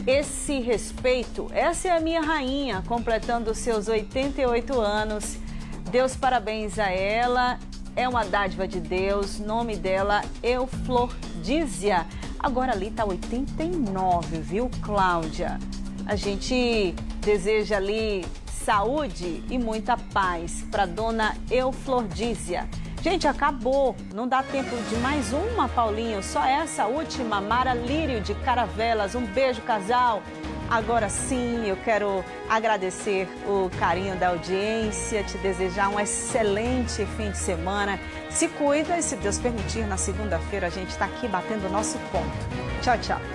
esse respeito. Essa é a minha rainha, completando seus 88 anos. Deus parabéns a ela. É uma dádiva de Deus. Nome dela, Euflordísia. Agora ali tá 89, viu, Cláudia? A gente deseja ali saúde e muita paz para dona Euflordísia. Gente, acabou. Não dá tempo de mais uma, Paulinho. Só essa última, Mara Lírio de Caravelas. Um beijo, casal. Agora sim, eu quero agradecer o carinho da audiência, te desejar um excelente fim de semana. Se cuida e, se Deus permitir, na segunda-feira a gente está aqui batendo o nosso ponto. Tchau, tchau.